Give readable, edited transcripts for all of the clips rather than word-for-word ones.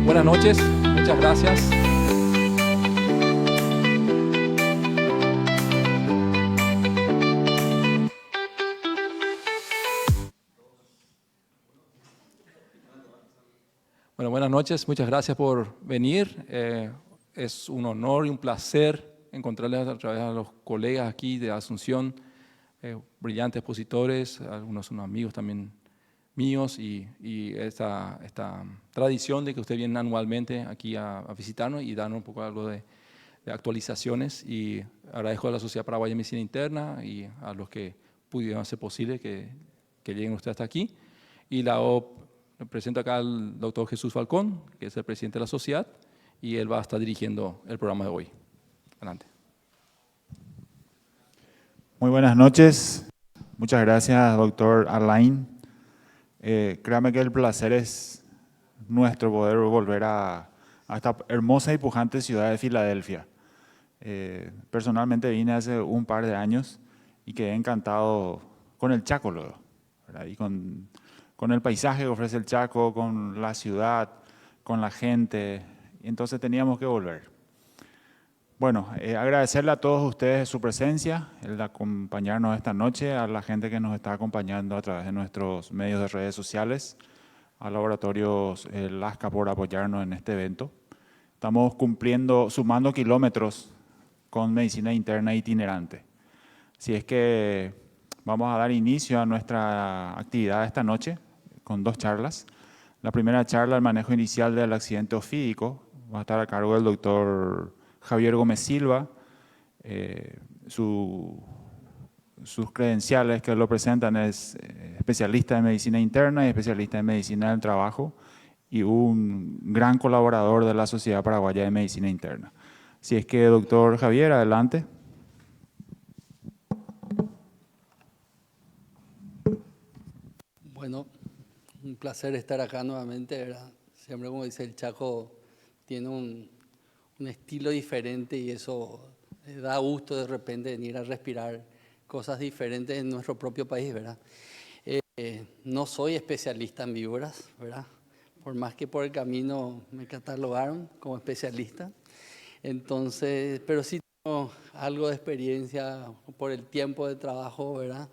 Buenas noches, muchas gracias. Bueno, buenas noches, muchas gracias por venir. Es un honor y un placer encontrarles a través de los colegas aquí de Asunción, brillantes expositores, algunos son amigos también míos, y esta tradición de que ustedes vienen anualmente aquí a visitarnos y darnos un poco algo de actualizaciones. Y agradezco a la Sociedad Paraguaya de Medicina Interna y a los que pudieron hacer posible que lleguen ustedes hasta aquí. Y presento acá al doctor Jesús Falcón, que es el presidente de la sociedad, y él va a estar dirigiendo el programa de hoy. Adelante. Muy buenas noches. Muchas gracias, doctor Alain. Créame que el placer es nuestro poder volver a esta hermosa y pujante ciudad de Filadelfia. Personalmente vine hace un par de años y quedé encantado con el Chaco luego, ¿verdad? Y con el paisaje que ofrece el Chaco, con la ciudad, con la gente. Y entonces teníamos que volver. Bueno, agradecerle a todos ustedes su presencia, el acompañarnos esta noche, a la gente que nos está acompañando a través de nuestros medios de redes sociales, a Laboratorios Lasca por apoyarnos en este evento. Estamos sumando kilómetros con medicina interna itinerante. Así es que vamos a dar inicio a nuestra actividad esta noche con 2 charlas. La primera charla, el manejo inicial del accidente ofídico, va a estar a cargo del doctor Javier Gómez Silva. Sus credenciales que lo presentan es especialista en medicina interna y especialista en medicina del trabajo y un gran colaborador de la Sociedad Paraguaya de Medicina Interna. Así es que, doctor Javier, adelante. Bueno, un placer estar acá nuevamente, ¿verdad? Siempre, como dice el Chaco, tiene un estilo diferente y eso da gusto de repente venir a respirar cosas diferentes en nuestro propio país, ¿verdad? No soy especialista en víboras, ¿verdad? Por más que por el camino me catalogaron como especialista. Entonces, pero sí tengo algo de experiencia por el tiempo de trabajo, ¿verdad?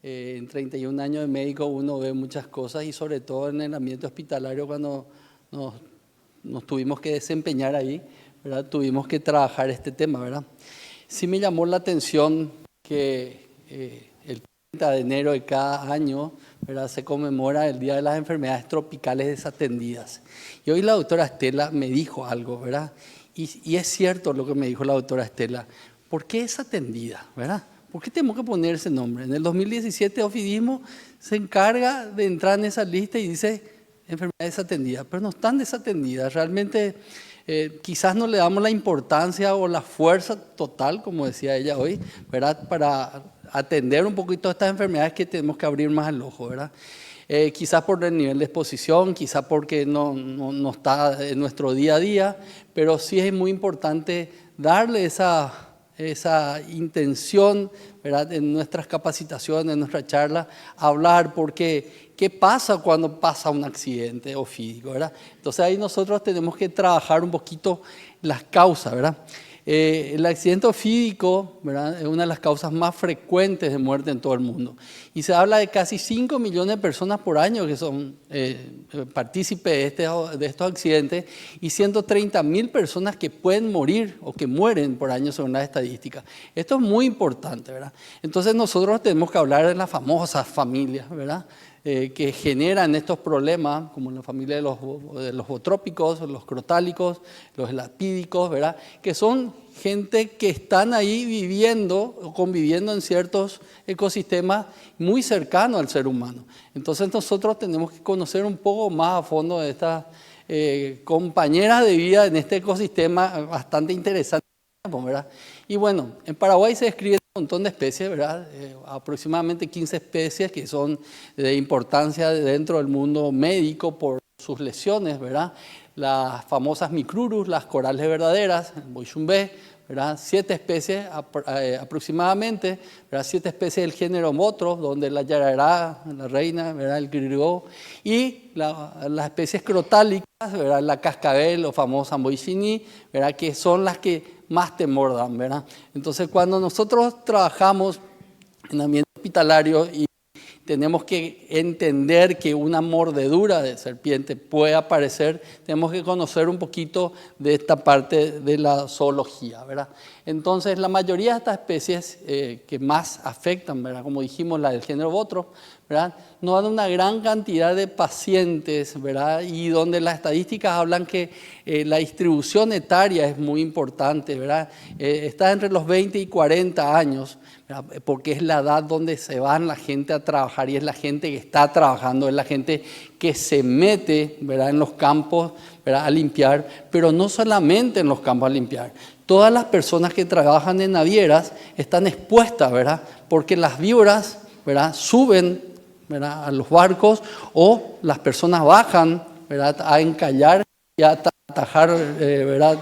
En 31 años de médico uno ve muchas cosas y sobre todo en el ambiente hospitalario cuando nos tuvimos que desempeñar ahí, ¿verdad? Tuvimos que trabajar este tema, ¿verdad? Sí me llamó la atención que el 30 de enero de cada año, ¿verdad?, se conmemora el Día de las Enfermedades Tropicales Desatendidas. Y hoy la doctora Estela me dijo algo, ¿verdad? Y es cierto lo que me dijo la doctora Estela. ¿Por qué desatendida, verdad? ¿Por qué tenemos que poner ese nombre? En el 2017 Ofidismo se encarga de entrar en esa lista y dice enfermedades desatendidas, pero no están desatendidas. Realmente quizás no le damos la importancia o la fuerza total, como decía ella hoy, ¿verdad?, para atender un poquito estas enfermedades que tenemos que abrir más el ojo, ¿verdad? Quizás por el nivel de exposición, quizás porque no está en nuestro día a día, pero sí es muy importante darle esa intención, ¿verdad?, en nuestras capacitaciones, en nuestra charla, hablar, porque ¿qué pasa cuando pasa un accidente ofídico, verdad? Entonces ahí nosotros tenemos que trabajar un poquito las causas, ¿verdad? El accidente ofídico, ¿verdad?, es una de las causas más frecuentes de muerte en todo el mundo. Y se habla de casi 5 millones de personas por año que son partícipes de estos accidentes y 130.000 personas que pueden morir o que mueren por año según las estadísticas. Esto es muy importante, ¿verdad? Entonces nosotros tenemos que hablar de las famosas familias, ¿verdad?, que generan estos problemas, como la familia de los bootrópicos, los crotálicos, los elapídicos, ¿verdad?, que son gente que están ahí viviendo o conviviendo en ciertos ecosistemas muy cercanos al ser humano. Entonces nosotros tenemos que conocer un poco más a fondo de estas compañeras de vida en este ecosistema bastante interesante, ¿verdad? Y bueno, en Paraguay se describen un montón de especies, ¿verdad? Aproximadamente 15 especies que son de importancia dentro del mundo médico por sus lesiones, ¿verdad? las famosas micrurus, las corales verdaderas, boixumbé, ¿verdad? 7 especies aproximadamente, ¿verdad? 7 especies del género Motros, donde la yarará, la reina, ¿verdad? El grilgó, y las especies crotálicas, ¿verdad? La cascabel o famosa amboixini, ¿verdad? Que son las que más temor dan, ¿verdad? Entonces, cuando nosotros trabajamos en ambiente hospitalario y tenemos que entender que una mordedura de serpiente puede aparecer, tenemos que conocer un poquito de esta parte de la zoología, ¿verdad? Entonces, la mayoría de estas especies que más afectan, ¿verdad? Como dijimos, la del género Botro, ¿verdad? Nos dan una gran cantidad de pacientes, ¿verdad? Y donde las estadísticas hablan que la distribución etaria es muy importante, ¿verdad? Está entre los 20 y 40 años, ¿verdad? Porque es la edad donde se van la gente a trabajar y es la gente que está trabajando, es la gente que se mete, ¿verdad? En los campos, ¿verdad? A limpiar, pero no solamente en los campos a limpiar. Todas las personas que trabajan en navieras están expuestas, ¿verdad? Porque las víboras, ¿verdad? Suben, ¿verdad? A los barcos, o las personas bajan, ¿verdad? A encallar y a atajar, ¿verdad?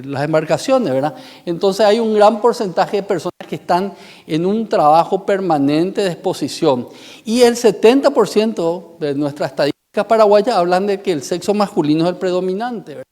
Las embarcaciones, ¿verdad? Entonces hay un gran porcentaje de personas que están en un trabajo permanente de exposición. Y el 70% de nuestras estadísticas paraguayas hablan de que el sexo masculino es el predominante, ¿verdad?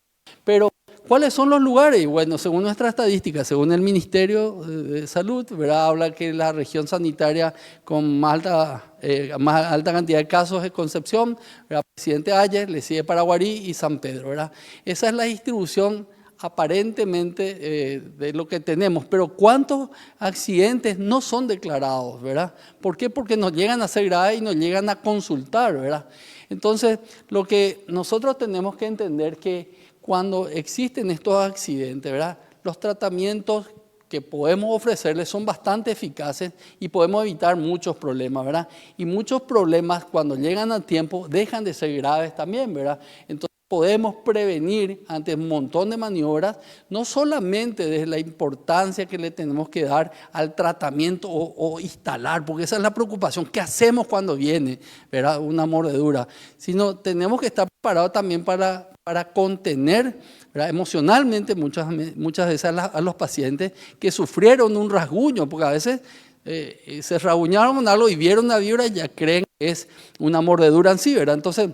Pero ¿cuáles son los lugares? Bueno, según nuestra estadística, según el Ministerio de Salud, ¿verdad? Habla que la región sanitaria con más alta cantidad de casos es Concepción, ¿verdad? Presidente Ayes, le sigue Paraguarí y San Pedro, ¿verdad? Esa es la distribución aparentemente de lo que tenemos, pero ¿cuántos accidentes no son declarados, verdad? ¿Por qué? Porque nos llegan a ser graves y nos llegan a consultar, ¿verdad? Entonces, lo que nosotros tenemos que entender que cuando existen estos accidentes, ¿verdad? Los tratamientos que podemos ofrecerles son bastante eficaces y podemos evitar muchos problemas, ¿verdad? Y muchos problemas cuando llegan a tiempo dejan de ser graves también, ¿verdad? Entonces podemos prevenir ante un montón de maniobras, no solamente desde la importancia que le tenemos que dar al tratamiento o instalar, porque esa es la preocupación, ¿qué hacemos cuando viene, ¿verdad? Una mordedura? Sino tenemos que estar preparados también para contener, ¿verdad? Emocionalmente muchas veces a los pacientes que sufrieron un rasguño, porque a veces se rasguñaron con algo y vieron una víbora y ya creen que es una mordedura en sí, ¿verdad? Entonces,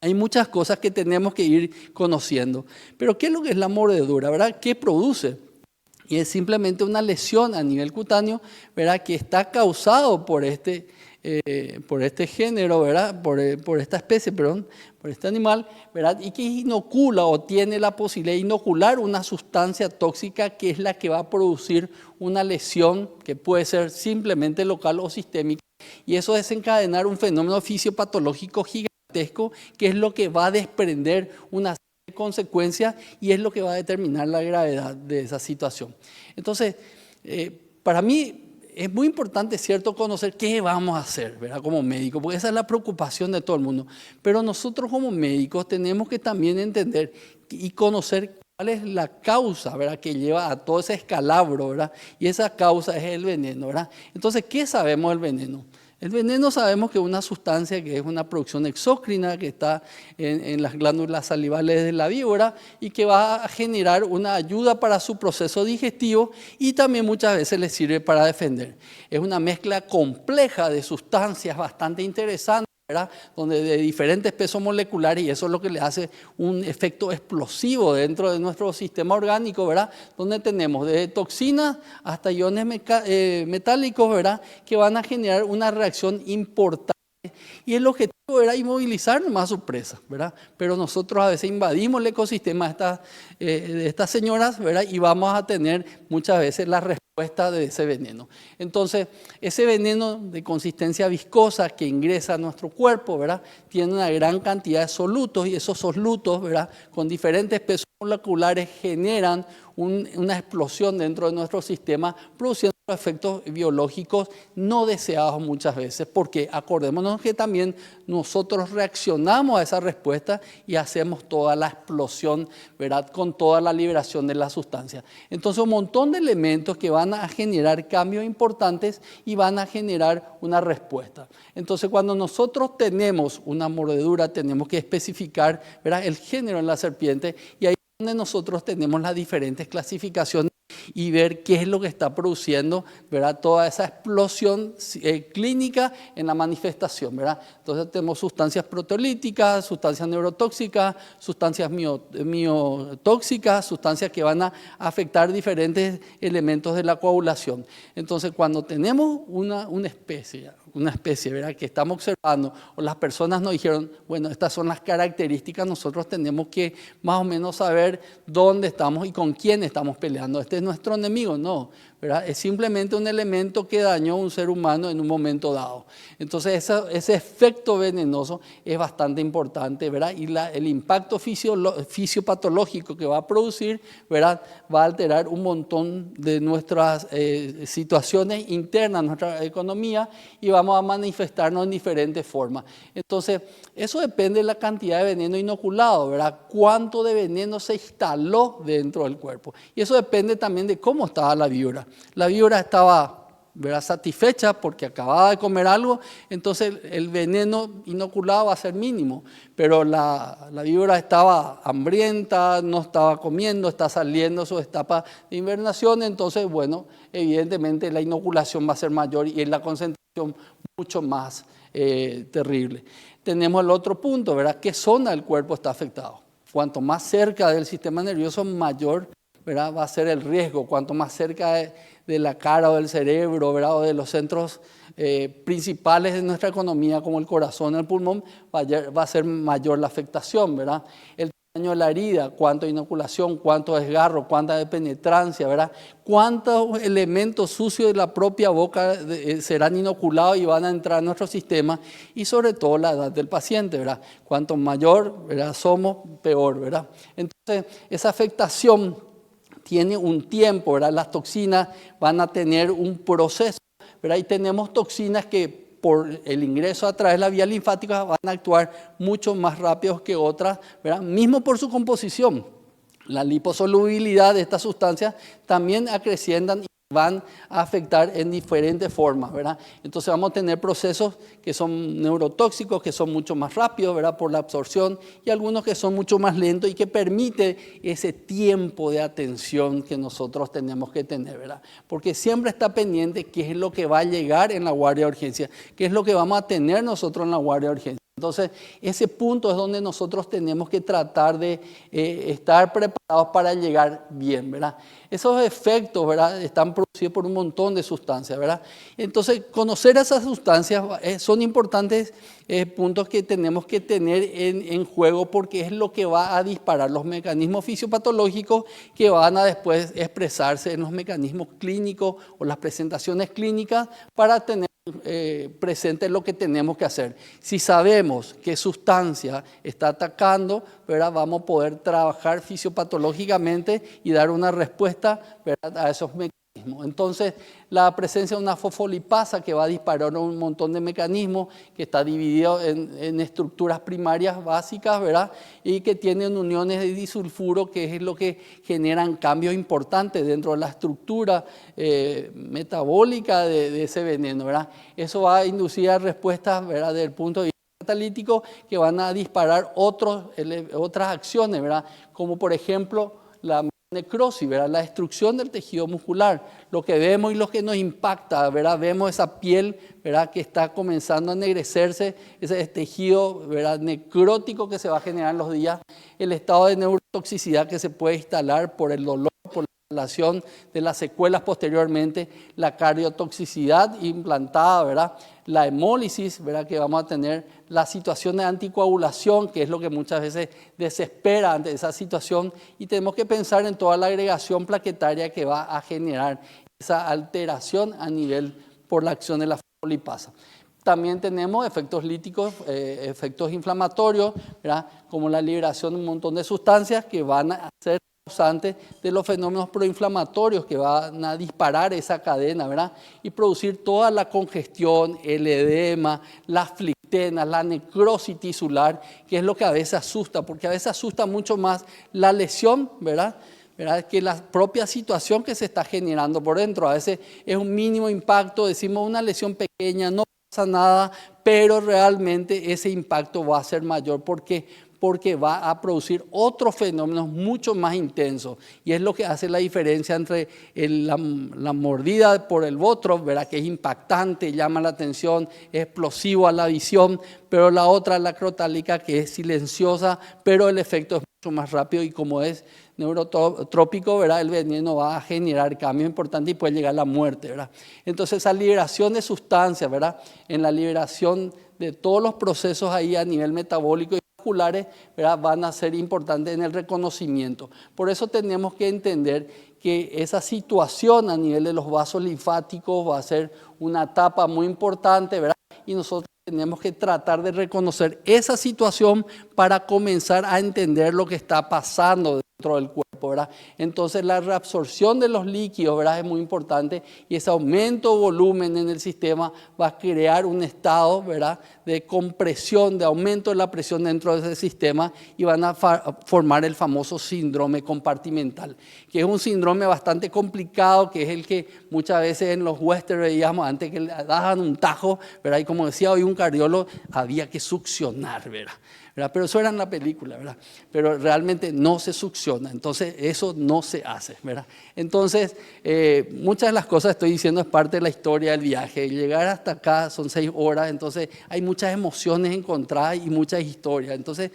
hay muchas cosas que tenemos que ir conociendo. Pero ¿qué es lo que es la mordedura, verdad? ¿Qué produce? Y es simplemente una lesión a nivel cutáneo, ¿verdad? Que está causado por este género, ¿verdad? Por esta especie, perdón, por este animal, ¿verdad? Y que inocula o tiene la posibilidad de inocular una sustancia tóxica que es la que va a producir una lesión que puede ser simplemente local o sistémica. Y eso desencadenar un fenómeno fisiopatológico gigantesco, que es lo que va a desprender una serie de consecuencias y es lo que va a determinar la gravedad de esa situación. Entonces, para mí es muy importante, ¿cierto?, conocer qué vamos a hacer, ¿verdad?, como médicos, porque esa es la preocupación de todo el mundo. Pero nosotros como médicos tenemos que también entender y conocer cuál es la causa, ¿verdad?, que lleva a todo ese escalabro, ¿verdad? Y esa causa es el veneno, ¿verdad? Entonces, ¿qué sabemos del veneno? El veneno sabemos que es una sustancia que es una producción exócrina que está en las glándulas salivales de la víbora y que va a generar una ayuda para su proceso digestivo y también muchas veces le sirve para defender. Es una mezcla compleja de sustancias bastante interesante, ¿verdad?, donde de diferentes pesos moleculares, y eso es lo que le hace un efecto explosivo dentro de nuestro sistema orgánico, ¿verdad?, donde tenemos desde toxinas hasta iones metálicos, ¿verdad?, que van a generar una reacción importante. Y el objetivo era inmovilizar nomás a su presa, ¿verdad? Pero nosotros a veces invadimos el ecosistema de estas señoras, ¿verdad? Y vamos a tener muchas veces la respuesta de ese veneno. Entonces, ese veneno de consistencia viscosa que ingresa a nuestro cuerpo, ¿verdad?, tiene una gran cantidad de solutos y esos solutos, ¿verdad?, con diferentes pesos moleculares generan una explosión dentro de nuestro sistema, produciendo efectos biológicos no deseados muchas veces, porque acordémonos que también nosotros reaccionamos a esa respuesta y hacemos toda la explosión, ¿verdad?, con toda la liberación de la sustancia. Entonces, un montón de elementos que van a generar cambios importantes y van a generar una respuesta. Entonces, cuando nosotros tenemos una mordedura, tenemos que especificar, ¿verdad?, el género en la serpiente, y ahí es donde nosotros tenemos las diferentes clasificaciones y ver qué es lo que está produciendo, ¿verdad?, toda esa explosión clínica en la manifestación, ¿verdad? Entonces tenemos sustancias proteolíticas, sustancias neurotóxicas, sustancias miotóxicas, sustancias que van a afectar diferentes elementos de la coagulación. Entonces, cuando tenemos una especie, ¿verdad?, que estamos observando, o las personas nos dijeron, bueno, estas son las características, nosotros tenemos que más o menos saber dónde estamos y con quién estamos peleando. Este es nuestro enemigo, no, ¿verdad? Es simplemente un elemento que dañó a un ser humano en un momento dado. Entonces, ese efecto venenoso es bastante importante, ¿verdad? Y el impacto fisiopatológico que va a producir, ¿verdad?, va a alterar un montón de nuestras situaciones internas, nuestra economía, y vamos a manifestarnos en diferentes formas. Entonces, eso depende de la cantidad de veneno inoculado, ¿verdad? Cuánto de veneno se instaló dentro del cuerpo. Y eso depende también de cómo estaba la víbora. La víbora estaba, ¿verdad?, satisfecha porque acababa de comer algo, entonces el veneno inoculado va a ser mínimo. Pero la víbora estaba hambrienta, no estaba comiendo, está saliendo su etapa de invernación, entonces, bueno, evidentemente la inoculación va a ser mayor y la concentración mucho más terrible. Tenemos el otro punto, ¿verdad? ¿Qué zona del cuerpo está afectado? Cuanto más cerca del sistema nervioso, mayor, ¿verdad?, va a ser el riesgo. Cuanto más cerca de la cara o del cerebro, ¿verdad?, o de los centros principales de nuestra economía, como el corazón, el pulmón, va a ser mayor la afectación, ¿verdad? El tamaño de la herida, cuánto inoculación, cuánto desgarro, cuánta penetrancia, ¿verdad? Cuántos elementos sucios de la propia boca serán inoculados y van a entrar en nuestro sistema, y sobre todo la edad del paciente, ¿verdad? Cuanto mayor, ¿verdad?, somos, peor, ¿verdad? Entonces, esa afectación tiene un tiempo, ¿verdad? Las toxinas van a tener un proceso, ¿verdad? Y tenemos toxinas que por el ingreso a través de la vía linfática van a actuar mucho más rápido que otras, ¿verdad?, mismo por su composición. La liposolubilidad de estas sustancias también acrecientan y van a afectar en diferentes formas, ¿verdad? Entonces vamos a tener procesos que son neurotóxicos, que son mucho más rápidos, ¿verdad?, por la absorción, y algunos que son mucho más lentos y que permite ese tiempo de atención que nosotros tenemos que tener, ¿verdad? Porque siempre está pendiente qué es lo que va a llegar en la guardia de urgencia, qué es lo que vamos a tener nosotros en la guardia de urgencia. Entonces, ese punto es donde nosotros tenemos que tratar de estar preparados para llegar bien, ¿verdad? Esos efectos, ¿verdad?, están producidos por un montón de sustancias, ¿verdad? Entonces, conocer esas sustancias son importantes puntos que tenemos que tener en juego, porque es lo que va a disparar los mecanismos fisiopatológicos que van a después expresarse en los mecanismos clínicos o las presentaciones clínicas para tener presente lo que tenemos que hacer. Si sabemos qué sustancia está atacando, ¿verdad?, vamos a poder trabajar fisiopatológicamente y dar una respuesta, ¿verdad?, a esos mecanismos. Entonces, la presencia de una fosfolipasa que va a disparar un montón de mecanismos, que está dividido en estructuras primarias básicas, ¿verdad?, y que tienen uniones de disulfuro, que es lo que generan cambios importantes dentro de la estructura metabólica de ese veneno, ¿verdad? Eso va a inducir a respuestas, ¿verdad?, desde el punto de vista catalítico, que van a disparar otras acciones, ¿verdad?, como por ejemplo la necrosis, ¿verdad?, la destrucción del tejido muscular. Lo que vemos y lo que nos impacta, ¿verdad?, vemos esa piel, ¿verdad?, que está comenzando a ennegrecerse, ese tejido, ¿verdad?, necrótico que se va a generar en los días, el estado de neurotoxicidad que se puede instalar por el dolor, por la relación de las secuelas posteriormente, la cardiotoxicidad implantada, ¿verdad?, la hemólisis, ¿verdad?, que vamos a tener, la situación de anticoagulación, que es lo que muchas veces desespera ante esa situación, y tenemos que pensar en toda la agregación plaquetaria que va a generar esa alteración a nivel por la acción de la fosfolipasa. También tenemos efectos líticos, efectos inflamatorios, ¿verdad?, como la liberación de un montón de sustancias que van a hacer causante de los fenómenos proinflamatorios que van a disparar esa cadena, ¿verdad? Y producir toda la congestión, el edema, las flictenas, la necrosis tisular, que es lo que a veces asusta, porque a veces asusta mucho más la lesión, ¿verdad? Que la propia situación que se está generando por dentro. A veces es un mínimo impacto, decimos una lesión pequeña, no pasa nada, pero realmente ese impacto va a ser mayor porque va a producir otros fenómenos mucho más intensos. Y es lo que hace la diferencia entre la mordida por el botrop, ¿verdad? Que es impactante, llama la atención, es explosivo a la visión, pero la otra, la crotálica, que es silenciosa, pero el efecto es mucho más rápido y como es neurotrópico, ¿verdad? El veneno va a generar cambios importantes y puede llegar a la muerte, ¿verdad? Entonces, esa liberación de sustancias, ¿verdad? En la liberación de todos los procesos ahí a nivel metabólico y vasculares, ¿verdad? Van a ser importantes en el reconocimiento. Por eso tenemos que entender que esa situación a nivel de los vasos linfáticos va a ser una etapa muy importante, ¿verdad? Y nosotros tenemos que tratar de reconocer esa situación para comenzar a entender lo que está pasando dentro del cuerpo, ¿verdad? Entonces la reabsorción de los líquidos, ¿verdad? Es muy importante y ese aumento de volumen en el sistema va a crear un estado, ¿verdad? De compresión, de aumento de la presión dentro de ese sistema y van a formar el famoso síndrome compartimental, que es un síndrome bastante complicado, que es el que muchas veces en los westerns veíamos antes que le daban un tajo, ¿verdad? Y como decía hoy un cardiólogo, había que succionar, ¿verdad? Pero eso era en la película, ¿verdad? Pero realmente no se succiona, entonces eso no se hace, ¿verdad? Entonces, muchas de las cosas que estoy diciendo es parte de la historia del viaje. Llegar hasta acá son 6 horas, entonces hay muchas emociones encontradas y muchas historias. Entonces,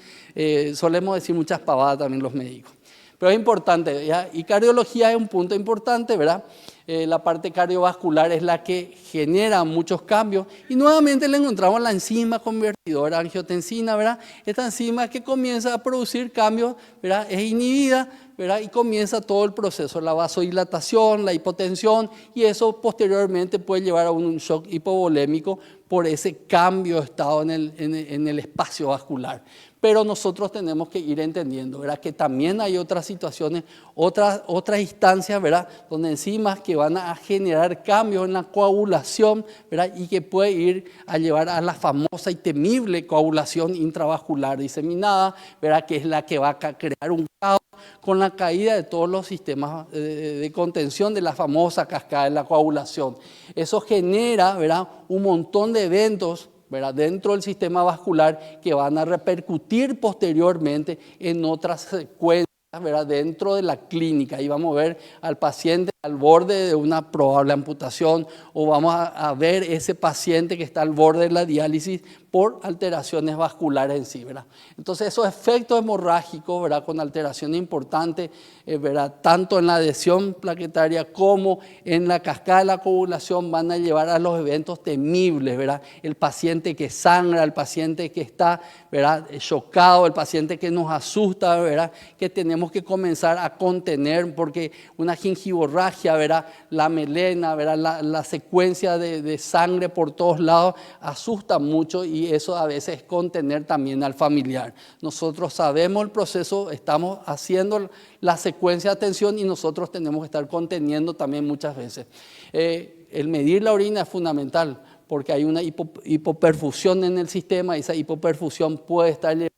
solemos decir muchas pavadas también los médicos. Pero es importante, ¿ya? Y cardiología es un punto importante, ¿verdad? La parte cardiovascular es la que genera muchos cambios y nuevamente le encontramos la enzima convertidora angiotensina, ¿verdad? Esta enzima que comienza a producir cambios, ¿verdad? Es inhibida, ¿verdad? Y comienza todo el proceso, la vasodilatación, la hipotensión y eso posteriormente puede llevar a un shock hipovolémico por ese cambio de estado en el espacio vascular. Pero nosotros tenemos que ir entendiendo, ¿verdad? Que también hay otras situaciones, otras instancias, ¿verdad? Donde enzimas que van a generar cambios en la coagulación, ¿verdad? Y que puede ir a llevar a la famosa y temible coagulación intravascular diseminada, ¿verdad? Que es la que va a crear un caos con la caída de todos los sistemas de contención de la famosa cascada de la coagulación. Eso genera, ¿verdad? Un montón de eventos, ¿verdad? Dentro del sistema vascular que van a repercutir posteriormente en otras secuencias, ¿verdad? Dentro de la clínica. Y vamos a ver al paciente al borde de una probable amputación o vamos a ver ese paciente que está al borde de la diálisis por alteraciones vasculares en sí, ¿verdad? Entonces esos efectos hemorrágicos, ¿verdad? Con alteraciones importantes, ¿verdad? Tanto en la adhesión plaquetaria como en la cascada de la coagulación van a llevar a los eventos temibles, ¿verdad? El paciente que sangra, el paciente que está, ¿verdad? Chocado, el paciente que nos asusta, ¿verdad? Que tenemos que comenzar a contener porque una gingivorragia, ¿verdad? La melena, ¿verdad? La secuencia de sangre por todos lados asusta mucho y eso a veces es contener también al familiar. Nosotros sabemos el proceso, estamos haciendo la secuencia de atención y nosotros tenemos que estar conteniendo también muchas veces. El medir la orina es fundamental porque hay una hipoperfusión en el sistema y esa hipoperfusión puede estar llevando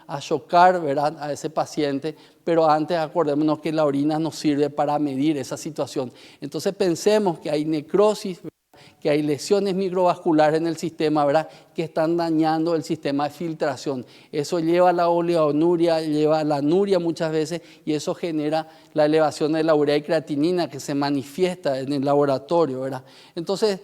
a chocar, ¿verdad? A ese paciente, pero antes acordémonos que la orina nos sirve para medir esa situación. Entonces pensemos que hay necrosis, ¿verdad? Que hay lesiones microvasculares en el sistema, ¿verdad? Que están dañando el sistema de filtración. Eso lleva a la oligonuria, lleva a la anuria muchas veces y eso genera la elevación de la urea y creatinina que se manifiesta en el laboratorio, ¿verdad? Entonces,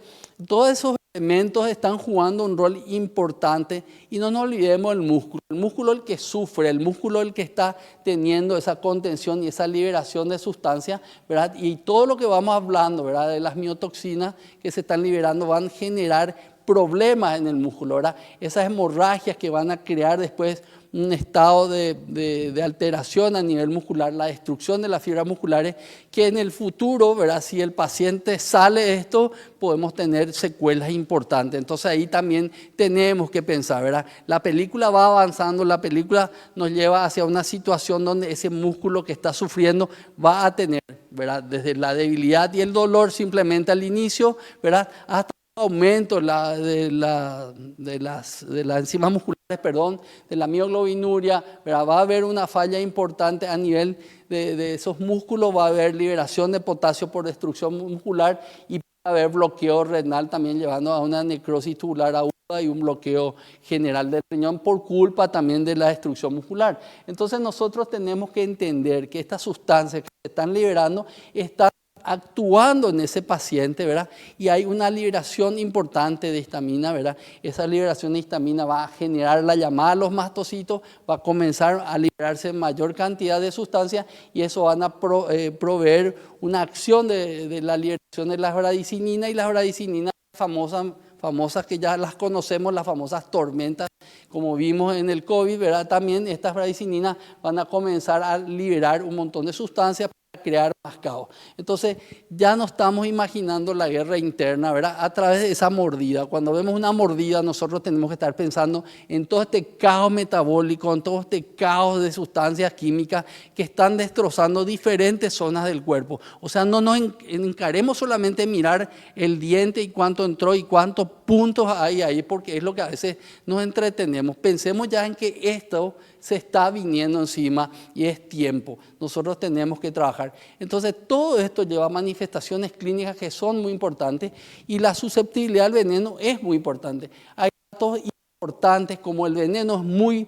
todos esos elementos están jugando un rol importante y no nos olvidemos del músculo. El músculo es el que sufre, el músculo es el que está teniendo esa contención y esa liberación de sustancias, ¿verdad? Y todo lo que vamos hablando, ¿verdad? De las miotoxinas que se están liberando van a generar problemas en el músculo, ¿verdad? Esas hemorragias que van a crear después un estado de alteración a nivel muscular, la destrucción de las fibras musculares, que en el futuro, ¿verdad? Si el paciente sale de esto, podemos tener secuelas importantes. Entonces ahí también tenemos que pensar, ¿verdad? La película va avanzando, la película nos lleva hacia una situación donde ese músculo que está sufriendo va a tener, ¿verdad? Desde la debilidad y el dolor simplemente al inicio, ¿verdad? Hasta aumento de las enzimas musculares, perdón, de la mioglobinuria, ¿verdad? Va a haber una falla importante a nivel de esos músculos, va a haber liberación de potasio por destrucción muscular y va a haber bloqueo renal también llevando a una necrosis tubular aguda y un bloqueo general del riñón por culpa también de la destrucción muscular. Entonces nosotros tenemos que entender que estas sustancias que se están liberando están actuando en ese paciente, ¿verdad? Y hay una liberación importante de histamina, ¿verdad? Esa liberación de histamina va a generar la llamada a los mastocitos, va a comenzar a liberarse mayor cantidad de sustancias y eso van a proveer una acción de la liberación de las bradicininas y las bradicininas famosas que ya las conocemos, las famosas tormentas, como vimos en el COVID, ¿verdad? También estas bradicininas van a comenzar a liberar un montón de sustancias para crear más caos. Entonces ya no estamos imaginando la guerra interna, ¿verdad? A través de esa mordida. Cuando vemos una mordida, nosotros tenemos que estar pensando en todo este caos metabólico, en todo este caos de sustancias químicas que están destrozando diferentes zonas del cuerpo. O sea, no nos encaremos solamente en mirar el diente y cuánto entró y cuántos puntos hay ahí, porque es lo que a veces nos entretenemos. Pensemos ya en que esto se está viniendo encima y es tiempo. Nosotros tenemos que trabajar. Entonces, todo esto lleva a manifestaciones clínicas que son muy importantes y la susceptibilidad al veneno es muy importante. Hay datos importantes como el veneno es muy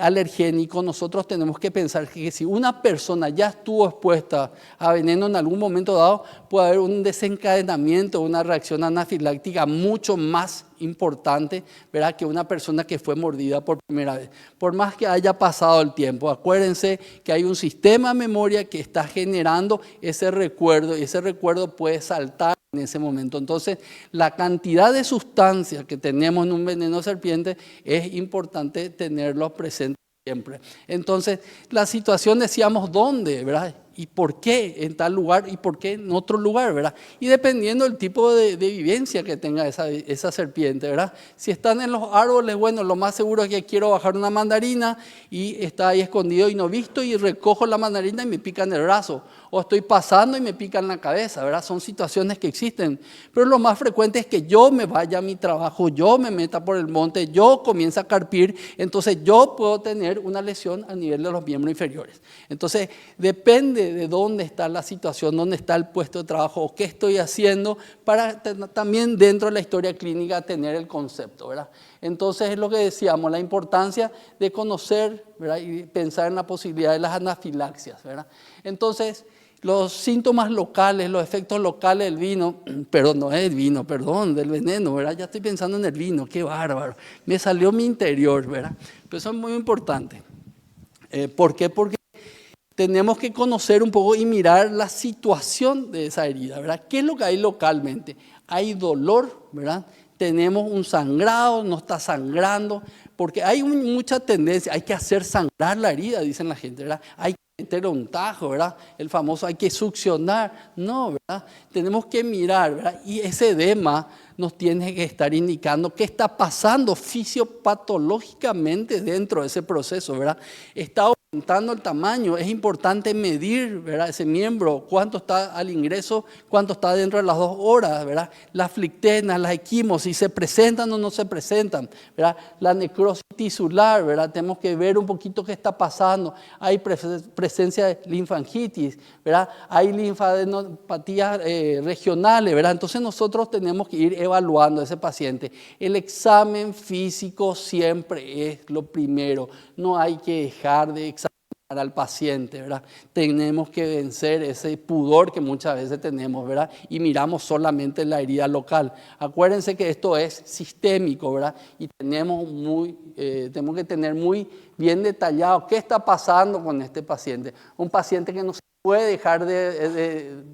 alergénico. Nosotros tenemos que pensar que si una persona ya estuvo expuesta a veneno en algún momento dado, puede haber un desencadenamiento, una reacción anafiláctica mucho más importante, ¿verdad?, que una persona que fue mordida por primera vez. Por más que haya pasado el tiempo, acuérdense que hay un sistema de memoria que está generando ese recuerdo y ese recuerdo puede saltar en ese momento. Entonces, la cantidad de sustancias que tenemos en un veneno de serpiente es importante tenerlo presente siempre. Entonces, la situación decíamos dónde, ¿verdad? ¿Y por qué en tal lugar y por qué en otro lugar, verdad? Y dependiendo del tipo de vivencia que tenga esa serpiente, ¿verdad? Si están en los árboles, bueno, lo más seguro es que quiero bajar una mandarina y está ahí escondido y no visto y recojo la mandarina y me pica en el brazo. O estoy pasando y me pica en la cabeza, ¿verdad? Son situaciones que existen. Pero lo más frecuente es que yo me vaya a mi trabajo, yo me meta por el monte, yo comienzo a carpir, entonces yo puedo tener una lesión a nivel de los miembros inferiores. Entonces, depende de dónde está la situación, dónde está el puesto de trabajo o qué estoy haciendo para también dentro de la historia clínica tener el concepto, ¿verdad? Entonces es lo que decíamos, la importancia de conocer, ¿verdad?, y pensar en la posibilidad de las anafilaxias, ¿verdad? Entonces, los síntomas locales, los efectos locales del vino, perdón, no es el vino, perdón, del veneno, ¿verdad? Ya estoy pensando en el vino, qué bárbaro, me salió mi interior, ¿verdad? Pero eso es muy importante. ¿Por qué? Porque tenemos que conocer un poco y mirar la situación de esa herida, ¿verdad? ¿Qué es lo que hay localmente? Hay dolor, ¿verdad? Tenemos un sangrado, no está sangrando, porque hay mucha tendencia, hay que hacer sangrar la herida, dicen la gente, ¿verdad? Hay que meter un tajo, ¿verdad? El famoso hay que succionar, no, ¿verdad? Tenemos que mirar, ¿verdad? Y ese edema nos tiene que estar indicando qué está pasando fisiopatológicamente dentro de ese proceso, ¿verdad? Está aumentando el tamaño, es importante medir, ¿verdad?, ese miembro, cuánto está al ingreso, cuánto está dentro de las 2 horas, ¿verdad? Las flictenas, las equimos, si se presentan o no se presentan, ¿verdad? La necrosis tisular, ¿verdad? Tenemos que ver un poquito qué está pasando. Hay presencia de linfangitis, ¿verdad? Hay linfadenopatías regionales, ¿verdad? Entonces nosotros tenemos que ir evaluando a ese paciente. El examen físico siempre es lo primero, no hay que dejar de examinar al paciente, ¿verdad? Tenemos que vencer ese pudor que muchas veces tenemos, ¿verdad? Y miramos solamente la herida local. Acuérdense que esto es sistémico, ¿verdad? Y tenemos que tener muy bien detallado qué está pasando con este paciente. Un paciente que no se puede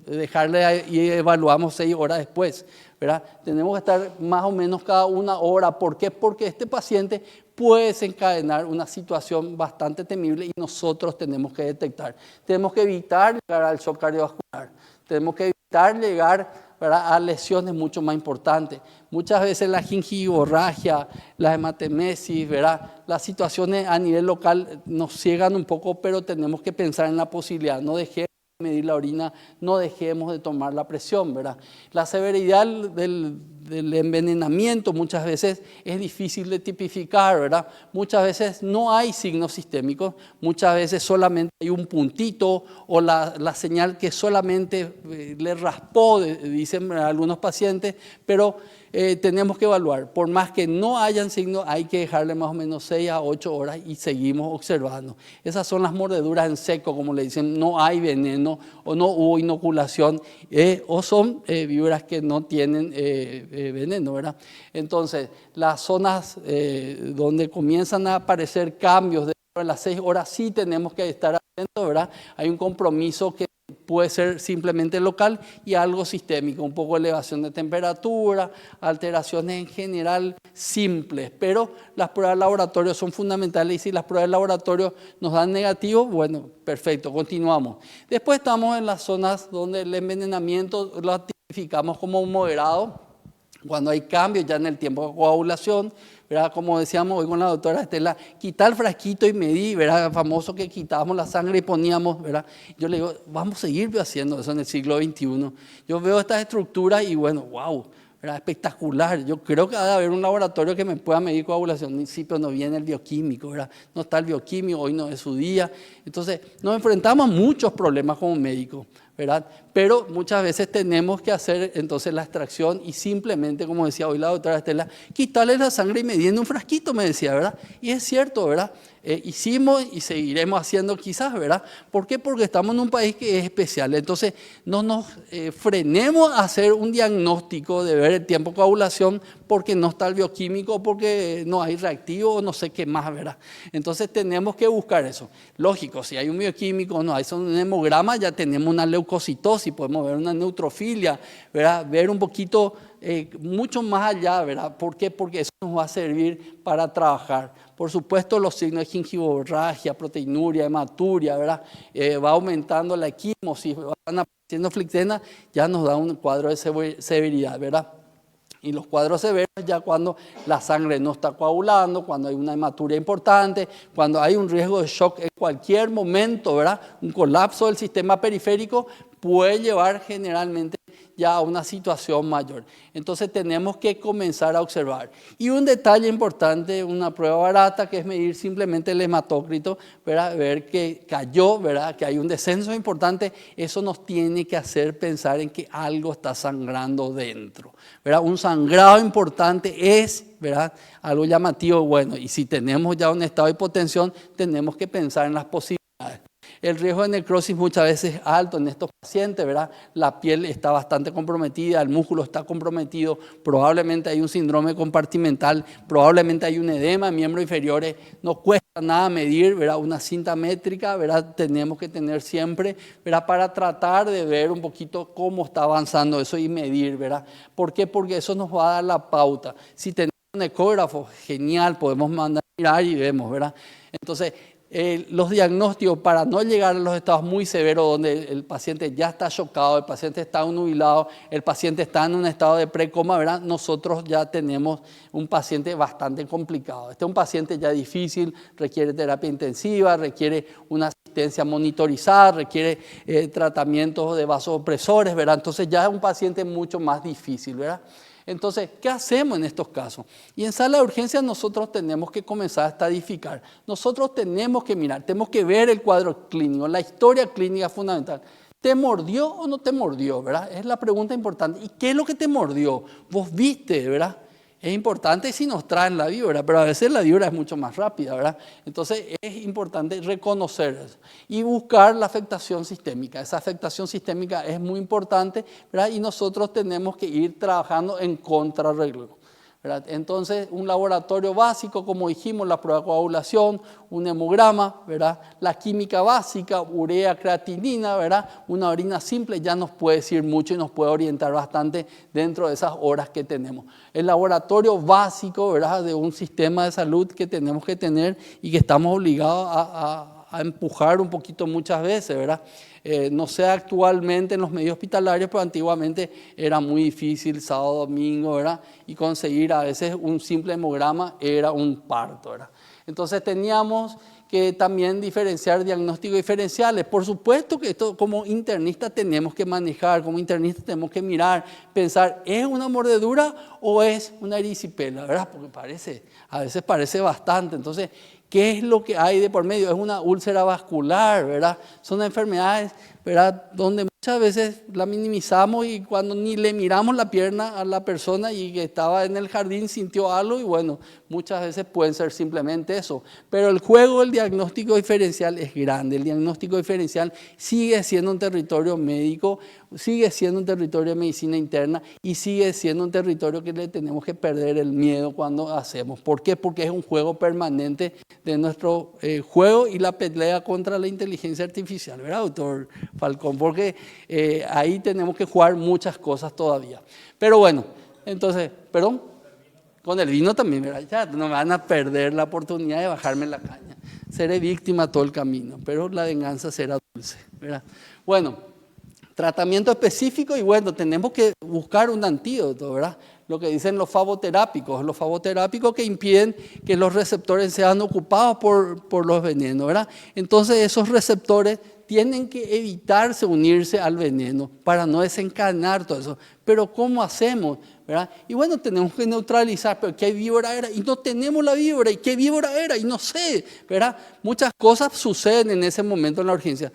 dejarle y evaluamos 6 horas después, ¿verdad? Tenemos que estar más o menos cada 1 hora. ¿Por qué? Porque este paciente puede desencadenar una situación bastante temible y nosotros tenemos que detectar. Tenemos que evitar llegar al shock cardiovascular, tenemos que evitar llegar, ¿verdad?, a lesiones mucho más importantes. Muchas veces la gingivorragia, la hematemesis, ¿verdad?, las situaciones a nivel local nos ciegan un poco, pero tenemos que pensar en la posibilidad. No dejemos de medir la orina, no dejemos de tomar la presión, ¿verdad? La severidad del envenenamiento muchas veces es difícil de tipificar, ¿verdad? Muchas veces no hay signos sistémicos, muchas veces solamente hay un puntito o la señal que solamente le raspó, dicen algunos pacientes, pero tenemos que evaluar. Por más que no hayan signos, hay que dejarle más o menos 6 a 8 horas y seguimos observando. Esas son las mordeduras en seco, como le dicen, no hay veneno o no hubo inoculación o son víboras que no tienen veneno, ¿verdad? Entonces, las zonas donde comienzan a aparecer cambios dentro de las 6 horas sí tenemos que estar atentos, ¿verdad? Hay un compromiso que puede ser simplemente local y algo sistémico, un poco de elevación de temperatura, alteraciones en general simples, pero las pruebas de laboratorio son fundamentales y si las pruebas de laboratorio nos dan negativo, bueno, perfecto, continuamos. Después estamos en las zonas donde el envenenamiento lo tipificamos como moderado, cuando hay cambios ya en el tiempo de coagulación, ¿verdad? Como decíamos hoy con la doctora Estela, quitar el frasquito y medir, ¿verdad? Famoso que quitábamos la sangre y poníamos, ¿verdad? Yo le digo, vamos a seguir haciendo eso en el siglo XXI. Yo veo estas estructuras y bueno, wow, ¿verdad? Espectacular. Yo creo que ha de haber un laboratorio que me pueda medir coagulación. Sí, pero no viene el bioquímico, ¿verdad? No está el bioquímico, hoy no es su día. Entonces, nos enfrentamos a muchos problemas como médicos, ¿verdad? Pero muchas veces tenemos que hacer entonces la extracción y simplemente, como decía hoy la doctora Estela, quitarle la sangre y mediendo un frasquito, me decía, ¿verdad? Y es cierto, ¿verdad? Hicimos y seguiremos haciendo quizás, ¿verdad? ¿Por qué? Porque estamos en un país que es especial. Entonces, no nos frenemos a hacer un diagnóstico de ver el tiempo de coagulación porque no está el bioquímico, porque no hay reactivo o no sé qué más, ¿verdad? Entonces, tenemos que buscar eso. Lógico, si hay un bioquímico o no hay un hemograma, ya tenemos una leucocitosis, podemos ver una neutrofilia, ¿verdad? Ver un poquito, mucho más allá, ¿verdad? ¿Por qué? Porque eso nos va a servir para trabajar. Por supuesto, los signos de gingivorragia, proteinuria, hematuria, ¿verdad? Va aumentando la equimosis, van apareciendo flictenas, ya nos da un cuadro de severidad, ¿verdad? Y los cuadros severos ya cuando la sangre no está coagulando, cuando hay una hematuria importante, cuando hay un riesgo de shock en cualquier momento, ¿verdad? Un colapso del sistema periférico puede llevar generalmente ya a una situación mayor. Entonces tenemos que comenzar a observar. Y un detalle importante, una prueba barata, que es medir simplemente el hematócrito, ¿verdad? Ver que cayó, ¿verdad? Que hay un descenso importante, eso nos tiene que hacer pensar en que algo está sangrando dentro, ¿verdad? Un sangrado importante es, ¿verdad?, algo llamativo, bueno, y si tenemos ya un estado de hipotensión, tenemos que pensar en las posibilidades. El riesgo de necrosis muchas veces es alto en estos pacientes, ¿verdad? La piel está bastante comprometida, el músculo está comprometido, probablemente hay un síndrome compartimental, probablemente hay un edema en miembros inferiores, no cuesta nada medir, ¿verdad? Una cinta métrica, ¿verdad? Tenemos que tener siempre, ¿verdad? Para tratar de ver un poquito cómo está avanzando eso y medir, ¿verdad? ¿Por qué? Porque eso nos va a dar la pauta. Si tenemos un ecógrafo, genial, podemos mandar a mirar y vemos, ¿verdad? Entonces, los diagnósticos para no llegar a los estados muy severos donde el paciente ya está chocado, el paciente está nubilado, el paciente está en un estado de precoma, ¿verdad? Nosotros ya tenemos un paciente bastante complicado. Este es un paciente ya difícil, requiere terapia intensiva, requiere una asistencia monitorizada, requiere tratamientos de vasopresores, ¿verdad? Entonces ya es un paciente mucho más difícil, ¿verdad? Entonces, ¿qué hacemos en estos casos? Y en sala de urgencia nosotros tenemos que comenzar a estadificar. Nosotros tenemos que mirar, tenemos que ver el cuadro clínico, la historia clínica fundamental. ¿Te mordió o no te mordió, verdad? Es la pregunta importante. ¿Y qué es lo que te mordió? Vos viste, ¿verdad? Es importante si nos traen la víbora, pero a veces la víbora es mucho más rápida, ¿verdad? Entonces es importante reconocer eso y buscar la afectación sistémica. Esa afectación sistémica es muy importante, ¿verdad? Y nosotros tenemos que ir trabajando en contrarreglo, ¿verdad? Entonces, un laboratorio básico, como dijimos, la prueba de coagulación, un hemograma, ¿verdad? La química básica, urea, creatinina, ¿verdad? Una orina simple ya nos puede decir mucho y nos puede orientar bastante dentro de esas horas que tenemos. El laboratorio básico, ¿verdad? De un sistema de salud que tenemos que tener y que estamos obligados a empujar un poquito muchas veces, ¿verdad? No sé actualmente en los medios hospitalarios, pero antiguamente era muy difícil, sábado, domingo, ¿verdad? Y conseguir a veces un simple hemograma era un parto, ¿verdad? Entonces teníamos que también diferenciar diagnósticos diferenciales. Por supuesto que esto como internistas tenemos que manejar, como internistas tenemos que mirar, pensar, ¿es una mordedura o es una erisipela? ¿Verdad? Porque a veces parece bastante. Entonces, ¿qué es lo que hay de por medio? Es una úlcera vascular, ¿verdad? Son enfermedades, ¿verdad? Donde muchas veces la minimizamos y cuando ni le miramos la pierna a la persona y que estaba en el jardín sintió algo y bueno, muchas veces pueden ser simplemente eso. Pero el juego del diagnóstico diferencial es grande. El diagnóstico diferencial sigue siendo un territorio médico, sigue siendo un territorio de medicina interna y sigue siendo un territorio que le tenemos que perder el miedo cuando hacemos. ¿Por qué? Porque es un juego permanente de nuestro juego y la pelea contra la inteligencia artificial, ¿verdad, doctor Falcón? Porque ahí tenemos que jugar muchas cosas todavía. Pero bueno, entonces, perdón, con el vino también, ¿verdad? Ya no me van a perder la oportunidad de bajarme la caña. Seré víctima todo el camino, pero la venganza será dulce, ¿verdad? Bueno, tratamiento específico y bueno, tenemos que buscar un antídoto, ¿verdad? Lo que dicen los fagoterápicos que impiden que los receptores sean ocupados por los venenos, ¿verdad? Entonces esos receptores tienen que evitarse unirse al veneno para no desencadenar todo eso. Pero ¿cómo hacemos? ¿Verdad? Y bueno, tenemos que neutralizar, pero ¿qué víbora era? Y no tenemos la víbora, ¿y qué víbora era? Y no sé, ¿verdad? Muchas cosas suceden en ese momento en la urgencia.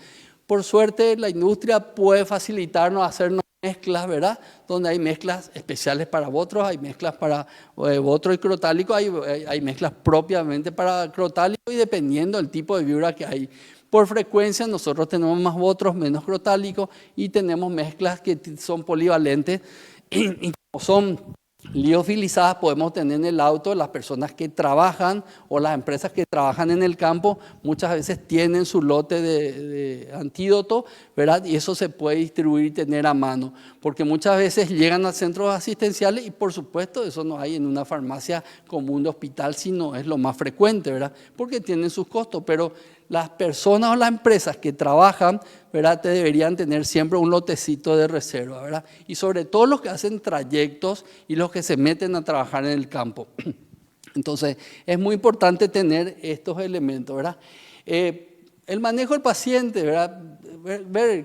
Por suerte, la industria puede facilitarnos hacernos mezclas, ¿verdad? Donde hay mezclas especiales para botros, hay mezclas para botro y crotálico, hay mezclas propiamente para crotálico y dependiendo del tipo de víbora que hay. Por frecuencia nosotros tenemos más botros, menos crotálicos y tenemos mezclas que son polivalentes y como son liofilizadas podemos tener en el auto. Las personas que trabajan o las empresas que trabajan en el campo muchas veces tienen su lote de antídoto, ¿verdad? Y eso se puede distribuir y tener a mano, porque muchas veces llegan a centros asistenciales y por supuesto eso no hay en una farmacia común de hospital, sino es lo más frecuente, ¿verdad? Porque tienen sus costos, pero las personas o las empresas que trabajan, ¿verdad? Te deberían tener siempre un lotecito de reserva, ¿verdad? Y sobre todo los que hacen trayectos y los que se meten a trabajar en el campo. Entonces, es muy importante tener estos elementos, ¿verdad? El manejo del paciente, ¿verdad?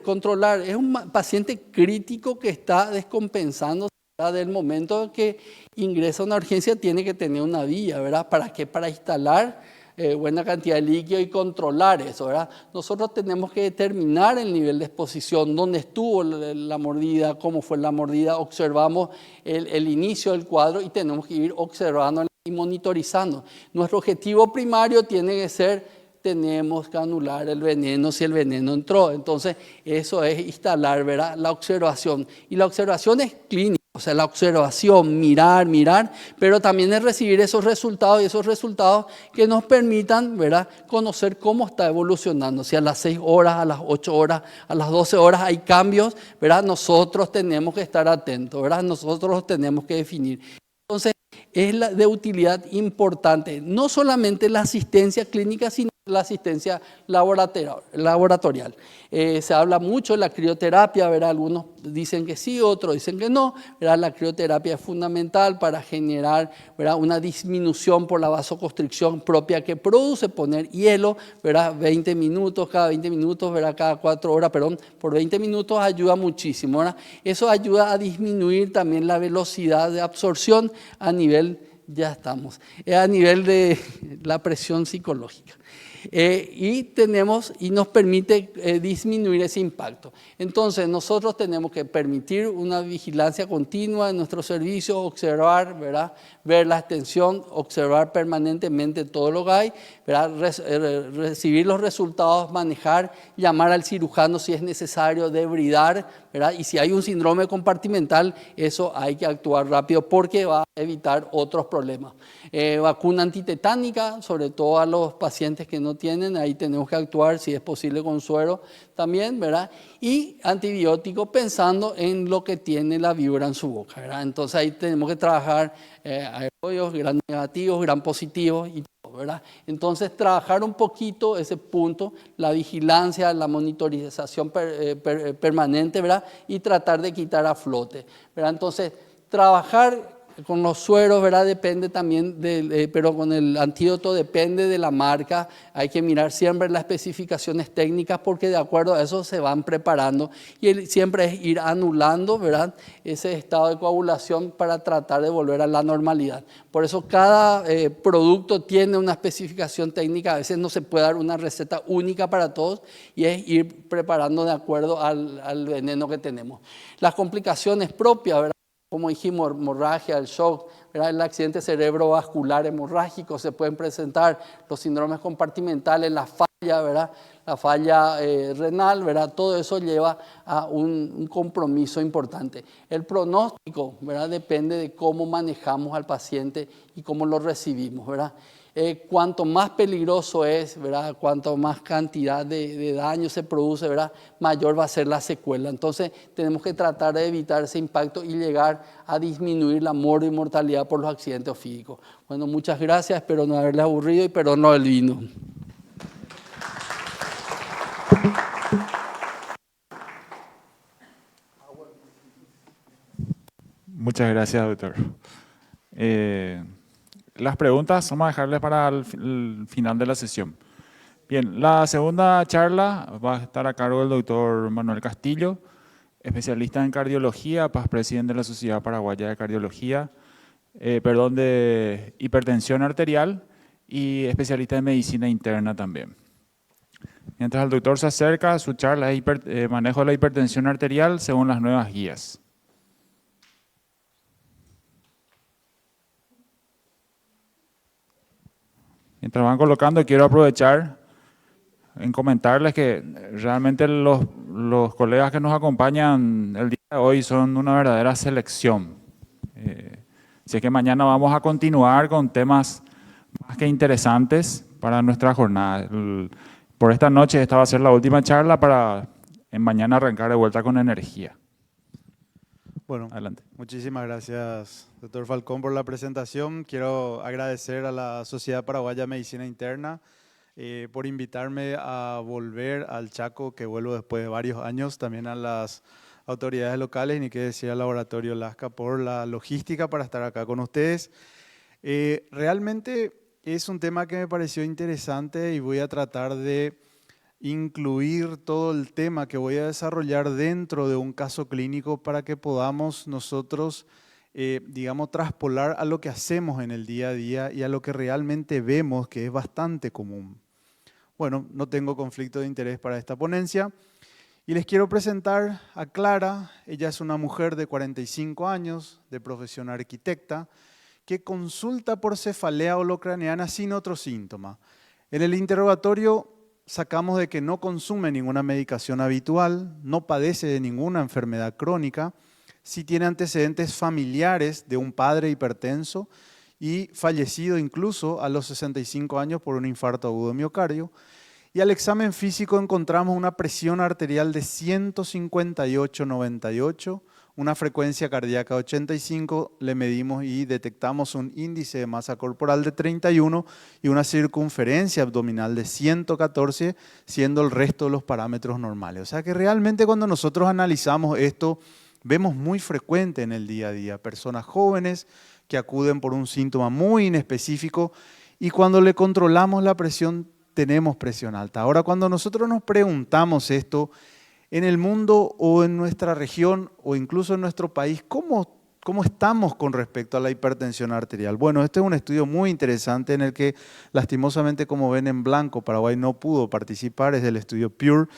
Controlar, es un paciente crítico que está descompensando, ¿verdad? Del momento que ingresa a una urgencia tiene que tener una vía, ¿verdad? ¿Para qué? Para instalar buena cantidad de líquido y controlar eso, ¿verdad? Nosotros tenemos que determinar el nivel de exposición, dónde estuvo la mordida, cómo fue la mordida, observamos el inicio del cuadro y tenemos que ir observando y monitorizando. Nuestro objetivo primario tiene que ser, tenemos que anular el veneno si el veneno entró. Entonces, eso es instalar, ¿verdad? La observación. Y la observación es clínica. O sea, la observación, mirar, pero también es recibir esos resultados y esos resultados que nos permitan, ¿verdad?, conocer cómo está evolucionando. Si a las 6 horas, a las 8 horas, a las 12 horas hay cambios, ¿verdad? Nosotros tenemos que estar atentos, ¿verdad? Nosotros los tenemos que definir. Entonces, es de utilidad importante, no solamente la asistencia clínica, sino la asistencia laboratorial. Se habla mucho de la crioterapia, ¿verdad? Algunos dicen que sí, otros dicen que no, ¿verdad? La crioterapia es fundamental para generar, ¿verdad?, una disminución por la vasoconstricción propia que produce poner hielo, ¿verdad? 20 minutos, cada 20 minutos, ¿verdad? Cada 4 horas, perdón, por 20 minutos ayuda muchísimo, ¿verdad? Eso ayuda a disminuir también la velocidad de absorción a nivel, ya estamos, a nivel de la presión psicológica. Y nos permite disminuir ese impacto. Entonces, nosotros tenemos que permitir una vigilancia continua en nuestro servicio, observar, ¿verdad?, ver la extensión, observar permanentemente todo lo que hay, ¿verdad?, recibir los resultados, manejar, llamar al cirujano si es necesario, debridar, ¿verdad? Y si hay un síndrome compartimental, eso hay que actuar rápido porque va a evitar otros problemas. Vacuna antitetánica, sobre todo a los pacientes que no tienen, ahí tenemos que actuar si es posible con suero también, ¿verdad? Y antibiótico pensando en lo que tiene la víbora en su boca, ¿verdad? Entonces ahí tenemos que trabajar aerobios, gran negativos, gran positivos y todo, ¿verdad? Entonces trabajar un poquito ese punto, la vigilancia, la monitorización permanente, ¿verdad? Y tratar de quitar a flote, ¿verdad? Entonces trabajar con los sueros, ¿verdad? Depende también, pero con el antídoto depende de la marca. Hay que mirar siempre las especificaciones técnicas porque de acuerdo a eso se van preparando y siempre es ir anulando, ¿verdad? Ese estado de coagulación para tratar de volver a la normalidad. Por eso cada producto tiene una especificación técnica. A veces no se puede dar una receta única para todos y es ir preparando de acuerdo al veneno que tenemos. Las complicaciones propias, ¿verdad? Como dijimos, hemorragia, el shock, ¿verdad? El accidente cerebrovascular hemorrágico, se pueden presentar los síndromes compartimentales, la falla, ¿verdad? La falla renal, ¿verdad? Todo eso lleva a un compromiso importante. El pronóstico, ¿verdad? Depende de cómo manejamos al paciente y cómo lo recibimos, ¿verdad? Cuanto más peligroso es, ¿verdad? Cuanto más cantidad de daño se produce, ¿verdad? Mayor va a ser la secuela. Entonces tenemos que tratar de evitar ese impacto y llegar a disminuir la mortalidad por los accidentes ofídicos. Bueno, muchas gracias, espero no haberles aburrido y perdón el vino. Muchas gracias, doctor. Las preguntas vamos a dejarles para el final de la sesión. Bien, la segunda charla va a estar a cargo del doctor Manuel Castillo, especialista en cardiología, past presidente de la Sociedad Paraguaya de Cardiología, de hipertensión arterial y especialista en medicina interna también. Mientras el doctor se acerca, su charla es manejo de la hipertensión arterial según las nuevas guías. Mientras van colocando, quiero aprovechar en comentarles que realmente los colegas que nos acompañan el día de hoy son una verdadera selección. Así que mañana vamos a continuar con temas más que interesantes para nuestra jornada. Por esta noche esta va a ser la última charla para mañana arrancar de vuelta con energía. Bueno, adelante. Muchísimas gracias, doctor Falcón, por la presentación. Quiero agradecer a la Sociedad Paraguaya de Medicina Interna por invitarme a volver al Chaco, que vuelvo después de varios años, también a las autoridades locales, y ni qué decir al Laboratorio Lasca por la logística para estar acá con ustedes. Realmente es un tema que me pareció interesante y voy a tratar de incluir todo el tema que voy a desarrollar dentro de un caso clínico para que podamos nosotros, digamos, traspolar a lo que hacemos en el día a día y a lo que realmente vemos que es bastante común. Bueno, no tengo conflicto de interés para esta ponencia y les quiero presentar a Clara. Ella es una mujer de 45 años, de profesión arquitecta, que consulta por cefalea holocraneana sin otro síntoma. En el interrogatorio sacamos de que no consume ninguna medicación habitual, no padece de ninguna enfermedad crónica, sí tiene antecedentes familiares de un padre hipertenso y fallecido incluso a los 65 años por un infarto agudo de miocardio. Y al examen físico encontramos una presión arterial de 158/98, una frecuencia cardíaca 85, le medimos y detectamos un índice de masa corporal de 31 y una circunferencia abdominal de 114, siendo el resto de los parámetros normales. O sea que realmente cuando nosotros analizamos esto, vemos muy frecuente en el día a día personas jóvenes que acuden por un síntoma muy inespecífico y cuando le controlamos la presión, tenemos presión alta. Ahora, cuando nosotros nos preguntamos esto, en el mundo o en nuestra región o incluso en nuestro país, ¿cómo estamos con respecto a la hipertensión arterial? Bueno, este es un estudio muy interesante en el que, lastimosamente, como ven en blanco, Paraguay no pudo participar, es el estudio PURE,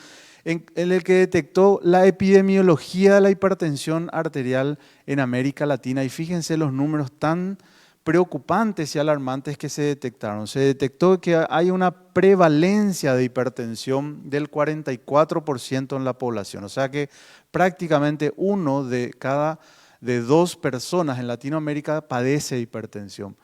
en el que detectó la epidemiología de la hipertensión arterial en América Latina. Y fíjense los números tan preocupantes y alarmantes que se detectaron. Se detectó que hay una prevalencia de hipertensión del 44% en la población. O sea que prácticamente 1 de cada de 2 personas en Latinoamérica padece hipertensión.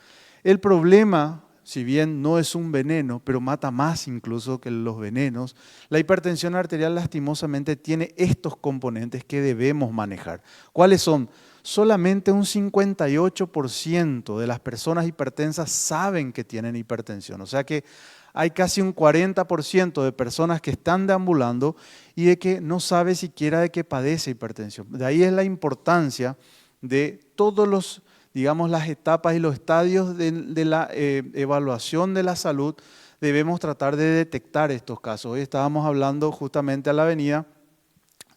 El problema, si bien no es un veneno, pero mata más incluso que los venenos, la hipertensión arterial lastimosamente tiene estos componentes que debemos manejar. ¿Cuáles son? Solamente un 58% de las personas hipertensas saben que tienen hipertensión. O sea que hay casi un 40% de personas que están deambulando y de que no sabe siquiera de que padece hipertensión. De ahí es la importancia de todos los, digamos, las etapas y los estadios de la evaluación de la salud. Debemos tratar de detectar estos casos. Hoy estábamos hablando justamente a la avenida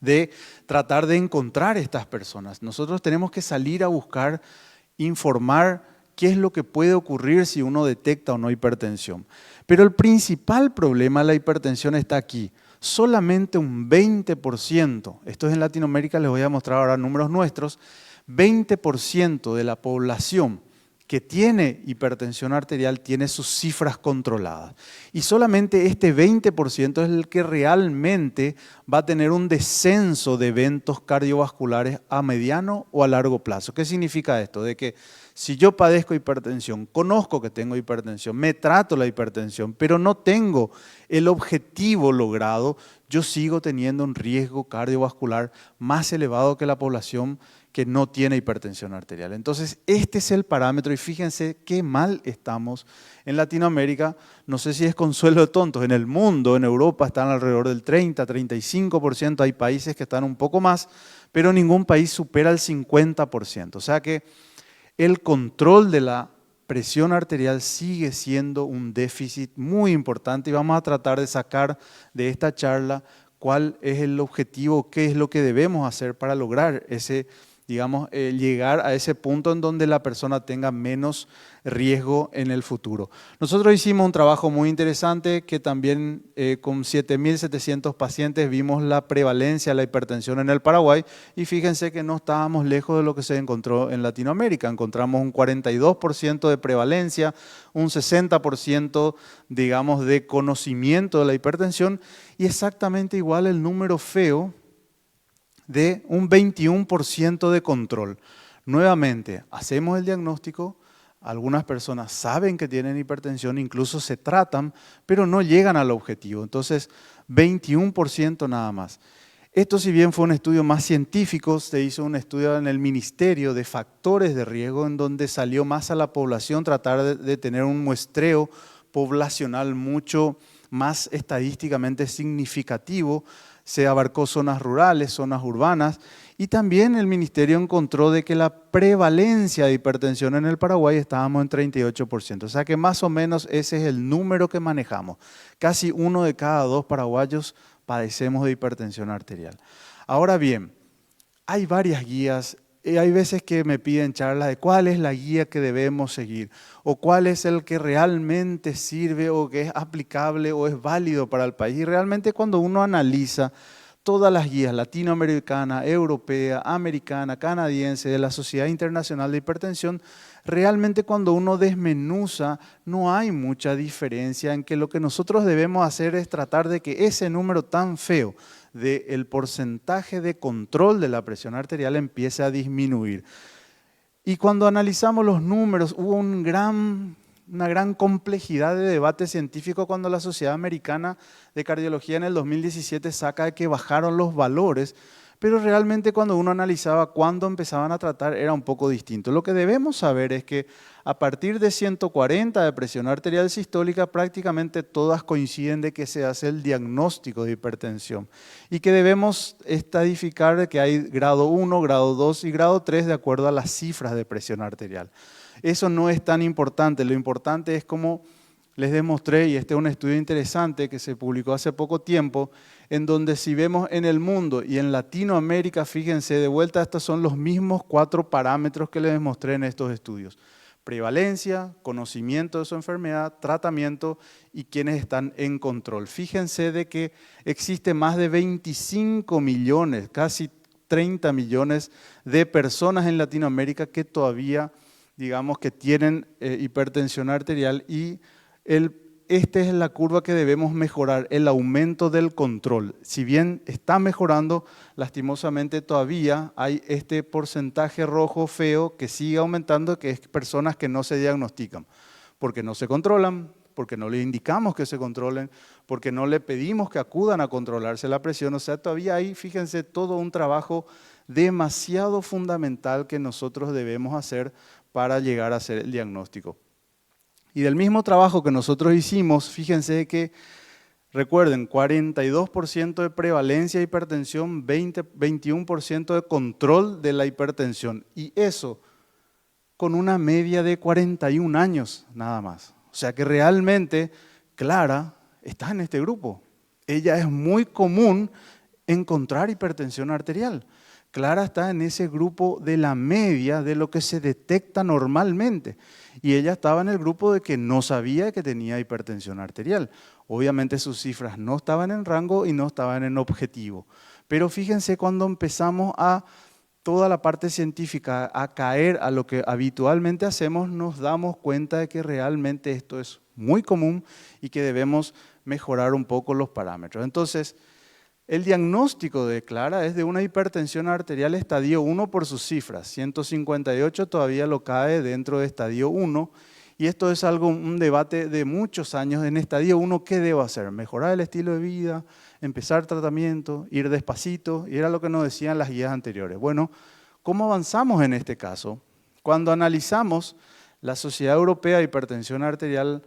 de tratar de encontrar estas personas. Nosotros tenemos que salir a buscar, informar qué es lo que puede ocurrir si uno detecta o no hipertensión. Pero el principal problema de la hipertensión está aquí. Solamente un 20%, esto es en Latinoamérica, les voy a mostrar ahora números nuestros, 20% de la población que tiene hipertensión arterial tiene sus cifras controladas. Y solamente este 20% es el que realmente va a tener un descenso de eventos cardiovasculares a mediano o a largo plazo. ¿Qué significa esto? De que si yo padezco hipertensión, conozco que tengo hipertensión, me trato la hipertensión, pero no tengo el objetivo logrado, yo sigo teniendo un riesgo cardiovascular más elevado que la población que no tiene hipertensión arterial. Entonces, este es el parámetro y fíjense qué mal estamos en Latinoamérica. No sé si es consuelo de tontos, en el mundo, en Europa están alrededor del 30, 35%, hay países que están un poco más, pero ningún país supera el 50%. O sea que el control de la presión arterial sigue siendo un déficit muy importante y vamos a tratar de sacar de esta charla cuál es el objetivo, qué es lo que debemos hacer para lograr ese, digamos, llegar a ese punto en donde la persona tenga menos riesgo en el futuro. Nosotros hicimos un trabajo muy interesante que también con 7.700 pacientes vimos la prevalencia de la hipertensión en el Paraguay y fíjense que no estábamos lejos de lo que se encontró en Latinoamérica. Encontramos un 42% de prevalencia, un 60% digamos de conocimiento de la hipertensión y exactamente igual el número feo de un 21% de control. Nuevamente, hacemos el diagnóstico, algunas personas saben que tienen hipertensión, incluso se tratan, pero no llegan al objetivo. Entonces, 21% nada más. Esto, si bien fue un estudio más científico, se hizo un estudio en el Ministerio de Factores de Riesgo, en donde salió más a la población tratar de tener un muestreo poblacional mucho más estadísticamente significativo. Se abarcó zonas rurales, zonas urbanas y también el ministerio encontró de que la prevalencia de hipertensión en el Paraguay estábamos en 38%. O sea que más o menos ese es el número que manejamos. Casi 1 de cada 2 paraguayos padecemos de hipertensión arterial. Ahora bien, hay varias guías. Hay veces que me piden charlas de cuál es la guía que debemos seguir o cuál es el que realmente sirve o que es aplicable o es válido para el país. Y realmente cuando uno analiza todas las guías latinoamericana, europea, americana, canadiense, de la Sociedad Internacional de Hipertensión, realmente cuando uno desmenuza no hay mucha diferencia en que lo que nosotros debemos hacer es tratar de que ese número tan feo del porcentaje de control de la presión arterial empiece a disminuir. Y cuando analizamos los números, hubo una gran complejidad de debate científico cuando la Sociedad Americana de Cardiología en el 2017 saca de que bajaron los valores, pero realmente cuando uno analizaba cuándo empezaban a tratar era un poco distinto. Lo que debemos saber es que a partir de 140 de presión arterial sistólica prácticamente todas coinciden de que se hace el diagnóstico de hipertensión y que debemos estadificar de que hay grado 1, grado 2 y grado 3 de acuerdo a las cifras de presión arterial. Eso no es tan importante, lo importante es como les demostré, y este es un estudio interesante que se publicó hace poco tiempo, en donde si vemos en el mundo y en Latinoamérica, fíjense, de vuelta estos son los mismos 4 parámetros que les mostré en estos estudios. Prevalencia, conocimiento de su enfermedad, tratamiento y quienes están en control. Fíjense de que existe más de 25 millones, casi 30 millones de personas en Latinoamérica que todavía, digamos, que tienen hipertensión arterial y esta es la curva que debemos mejorar, el aumento del control. Si bien está mejorando, lastimosamente todavía hay este porcentaje rojo feo que sigue aumentando, que es personas que no se diagnostican, porque no se controlan, porque no les indicamos que se controlen, porque no le pedimos que acudan a controlarse la presión. O sea, todavía hay, fíjense, todo un trabajo demasiado fundamental que nosotros debemos hacer para llegar a hacer el diagnóstico. Y del mismo trabajo que nosotros hicimos, fíjense que, recuerden, 42% de prevalencia de hipertensión, 21% de control de la hipertensión. Y eso con una media de 41 años nada más. O sea que realmente Clara está en este grupo. Ella es muy común encontrar hipertensión arterial. Clara está en ese grupo de la media de lo que se detecta normalmente. Y ella estaba en el grupo de que no sabía que tenía hipertensión arterial. Obviamente sus cifras no estaban en rango y no estaban en objetivo. Pero fíjense cuando empezamos a toda la parte científica a caer a lo que habitualmente hacemos, nos damos cuenta de que realmente esto es muy común y que debemos mejorar un poco los parámetros. Entonces, el diagnóstico de Clara es de una hipertensión arterial estadio 1 por sus cifras. 158 todavía lo cae dentro de estadio 1. Y esto es un debate de muchos años. En estadio 1, ¿qué debo hacer? ¿Mejorar el estilo de vida? ¿Empezar tratamiento? ¿Ir despacito? Y era lo que nos decían las guías anteriores. Bueno, ¿cómo avanzamos en este caso? Cuando analizamos, la Sociedad Europea de Hipertensión Arterial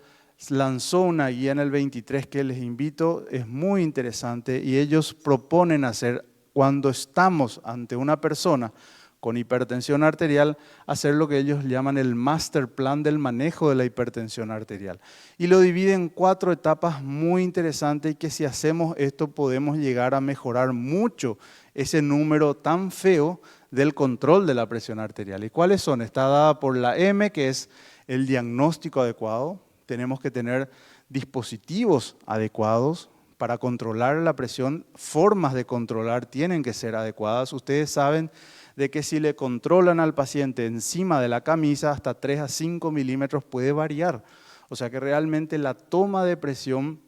lanzó una guía en el 23 que les invito, es muy interesante y ellos proponen hacer, cuando estamos ante una persona con hipertensión arterial, hacer lo que ellos llaman el master plan del manejo de la hipertensión arterial. Y lo dividen en 4 etapas muy interesantes y que si hacemos esto podemos llegar a mejorar mucho ese número tan feo del control de la presión arterial. ¿Y cuáles son? Está dada por la M, que es el diagnóstico adecuado. Tenemos que tener dispositivos adecuados para controlar la presión. Formas de controlar tienen que ser adecuadas. Ustedes saben de que si le controlan al paciente encima de la camisa, hasta 3 a 5 milímetros puede variar. O sea que realmente la toma de presión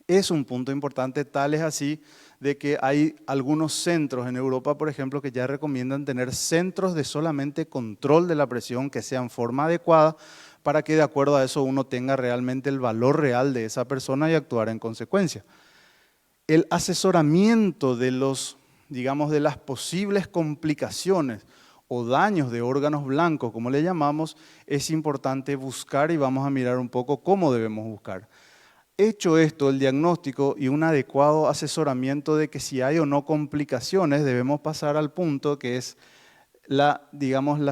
es un punto importante, tal es así de que hay algunos centros en Europa, por ejemplo, que ya recomiendan tener centros de solamente control de la presión que sean forma adecuada para que de acuerdo a eso uno tenga realmente el valor real de esa persona y actuar en consecuencia. El asesoramiento de de las posibles complicaciones o daños de órganos blancos, como le llamamos, es importante buscar y vamos a mirar un poco cómo debemos buscar. Hecho esto, el diagnóstico y un adecuado asesoramiento de que si hay o no complicaciones, debemos pasar al punto que es la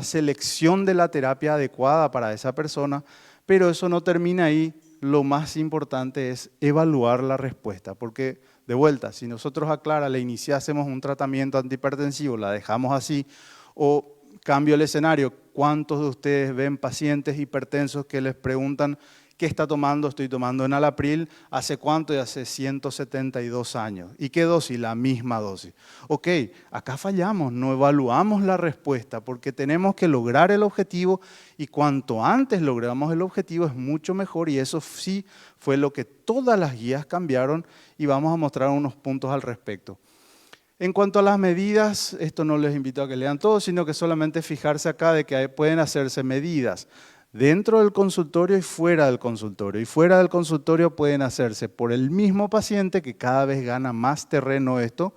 selección de la terapia adecuada para esa persona, pero eso no termina ahí. Lo más importante es evaluar la respuesta, porque de vuelta, si nosotros a Clara le iniciásemos un tratamiento antihipertensivo, la dejamos así, o cambio el escenario, ¿cuántos de ustedes ven pacientes hipertensos que les preguntan qué está tomando? Estoy tomando enalapril, ¿hace cuánto? Y hace 172 años. ¿Y qué dosis? La misma dosis. Ok, acá fallamos, no evaluamos la respuesta porque tenemos que lograr el objetivo y cuanto antes logramos el objetivo es mucho mejor y eso sí fue lo que todas las guías cambiaron y vamos a mostrar unos puntos al respecto. En cuanto a las medidas, esto no les invito a que lean todo, sino que solamente fijarse acá de que pueden hacerse medidas dentro del consultorio y fuera del consultorio. Y fuera del consultorio pueden hacerse por el mismo paciente, que cada vez gana más terreno esto,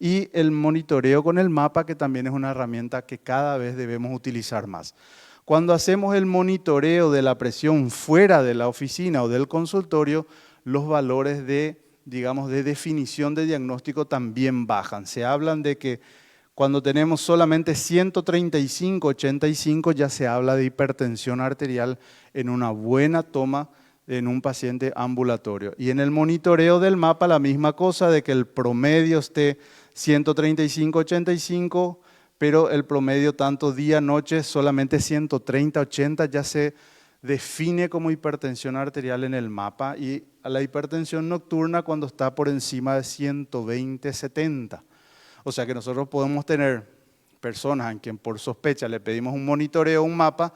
y el monitoreo con el mapa, que también es una herramienta que cada vez debemos utilizar más. Cuando hacemos el monitoreo de la presión fuera de la oficina o del consultorio, los valores de definición de diagnóstico también bajan. Se hablan de que cuando tenemos solamente 135, 85, ya se habla de hipertensión arterial en una buena toma en un paciente ambulatorio. Y en el monitoreo del mapa la misma cosa, de que el promedio esté 135, 85, pero el promedio tanto día-noche solamente 130, 80 ya se define como hipertensión arterial en el mapa y a la hipertensión nocturna cuando está por encima de 120, 70. O sea que nosotros podemos tener personas en quien por sospecha le pedimos un monitoreo, un mapa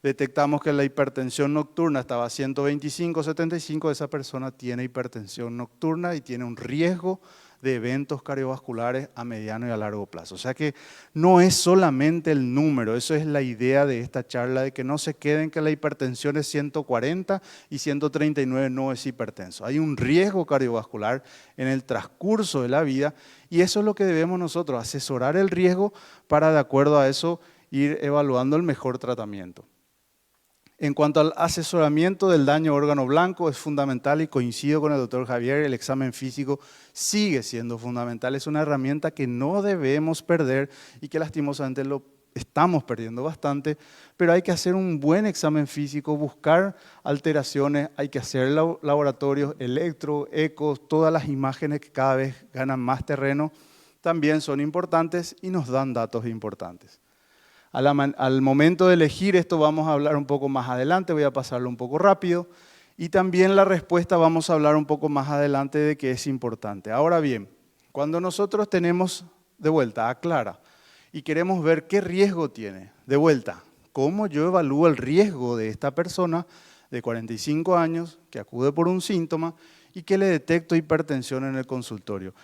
detectamos que la hipertensión nocturna estaba a 125/75, esa persona tiene hipertensión nocturna y tiene un riesgo de eventos cardiovasculares a mediano y a largo plazo. O sea que no es solamente el número, eso es la idea de esta charla, de que no se queden que la hipertensión es 140 y 139 no es hipertenso. Hay un riesgo cardiovascular en el transcurso de la vida y eso es lo que debemos nosotros, asesorar el riesgo para de acuerdo a eso ir evaluando el mejor tratamiento. En cuanto al asesoramiento del daño órgano blanco, es fundamental y coincido con el doctor Javier, el examen físico sigue siendo fundamental. Es una herramienta que no debemos perder y que lastimosamente lo estamos perdiendo bastante, pero hay que hacer un buen examen físico, buscar alteraciones, hay que hacer laboratorios, electro, ecos, todas las imágenes que cada vez ganan más terreno, también son importantes y nos dan datos importantes. Al momento de elegir, esto vamos a hablar un poco más adelante, voy a pasarlo un poco rápido, y también la respuesta vamos a hablar un poco más adelante de qué es importante. Ahora bien, cuando nosotros tenemos de vuelta a Clara y queremos ver qué riesgo tiene, de vuelta, cómo yo evalúo el riesgo de esta persona de 45 años que acude por un síntoma y que le detecto hipertensión en el consultorio.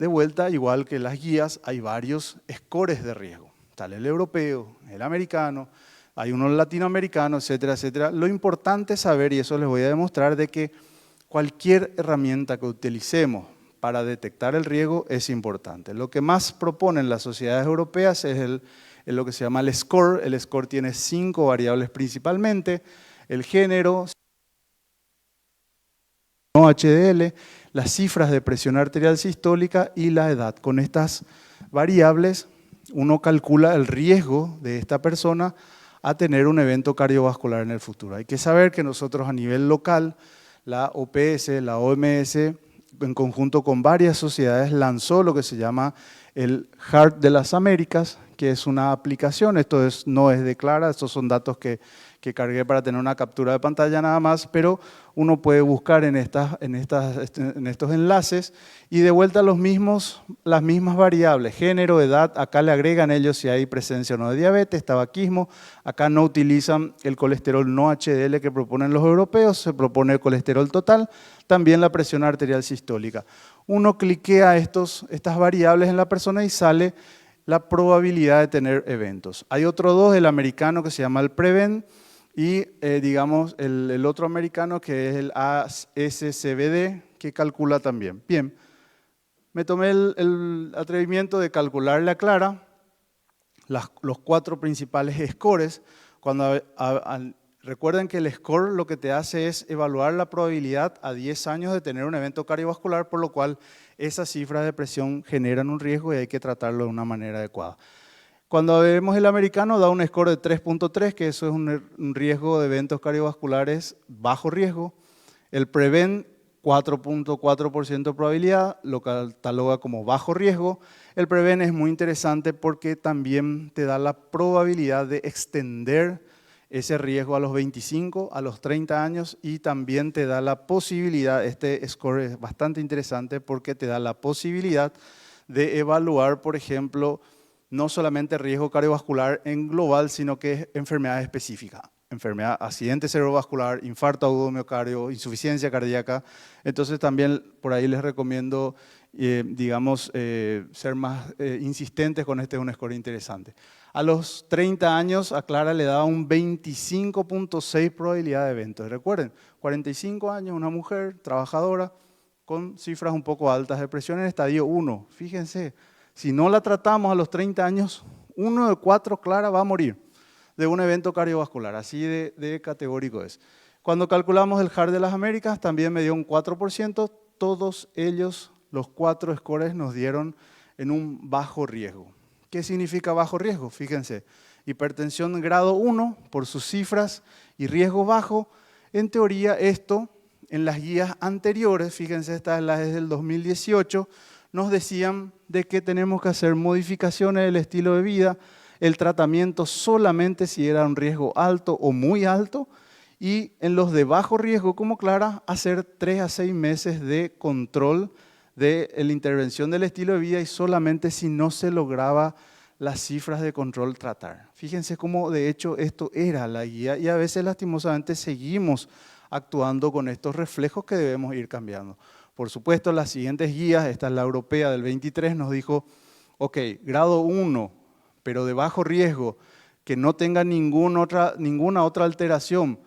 De vuelta, igual que las guías, hay varios scores de riesgo. Está el europeo, el americano, hay uno latinoamericano, etcétera, etcétera. Lo importante es saber, y eso les voy a demostrar, de que cualquier herramienta que utilicemos para detectar el riesgo es importante. Lo que más proponen las sociedades europeas es lo que se llama el score. El score tiene 5 variables principalmente: el género, no HDL, las cifras de presión arterial sistólica y la edad. Con estas variables uno calcula el riesgo de esta persona a tener un evento cardiovascular en el futuro. Hay que saber que nosotros a nivel local, la OPS, la OMS, en conjunto con varias sociedades, lanzó lo que se llama el Heart de las Américas, que es una aplicación. Esto no es de Clara, estos son datos que cargué para tener una captura de pantalla nada más, pero uno puede buscar en estos enlaces y de vuelta las mismas variables, género, edad, acá le agregan ellos si hay presencia o no de diabetes, tabaquismo, acá no utilizan el colesterol no HDL que proponen los europeos, se propone el colesterol total, también la presión arterial sistólica. Uno cliquea estas variables en la persona y sale la probabilidad de tener eventos. Hay otro dos, el americano que se llama el PREVENT, y digamos el otro americano que es el ASCVD, que calcula también. Bien, me tomé el atrevimiento de calcularle a Clara los 4 principales scores. Recuerden que el score lo que te hace es evaluar la probabilidad a 10 años de tener un evento cardiovascular, por lo cual esas cifras de presión generan un riesgo y hay que tratarlo de una manera adecuada. Cuando vemos el americano da un score de 3.3, que eso es un riesgo de eventos cardiovasculares bajo riesgo. El PREVENT, 4.4% de probabilidad, lo cataloga como bajo riesgo. El PREVENT es muy interesante porque también te da la probabilidad de extender ese riesgo a los 25, a los 30 años y también te da la posibilidad, este score es bastante interesante porque te da la posibilidad de evaluar, por ejemplo, no solamente riesgo cardiovascular en global, sino que enfermedad específica. Enfermedad, accidente cerebrovascular, infarto agudo de miocardio, insuficiencia cardíaca. Entonces también por ahí les recomiendo, ser más insistentes con este, es un score interesante. A los 30 años a Clara le da un 25.6 probabilidad de eventos. Recuerden, 45 años, una mujer trabajadora con cifras un poco altas de presión en estadio 1. Fíjense, si no la tratamos a los 30 años, 1 de 4 Clara va a morir de un evento cardiovascular, así de categórico es. Cuando calculamos el Heart de las Américas también me dio un 4%, todos ellos, los 4 scores nos dieron en un bajo riesgo. ¿Qué significa bajo riesgo? Fíjense, hipertensión grado 1 por sus cifras y riesgo bajo. En teoría esto, en las guías anteriores, fíjense, esta es la desde el 2018, nos decían de que tenemos que hacer modificaciones del estilo de vida, el tratamiento solamente si era un riesgo alto o muy alto, y en los de bajo riesgo, como Clara, hacer 3 a 6 meses de control de la intervención del estilo de vida y solamente si no se lograba las cifras de control tratar. Fíjense cómo de hecho esto era la guía y a veces lastimosamente seguimos actuando con estos reflejos que debemos ir cambiando. Por supuesto, las siguientes guías, esta es la europea del 23, nos dijo, ok, grado 1, pero de bajo riesgo, que no tenga ninguna otra alteración,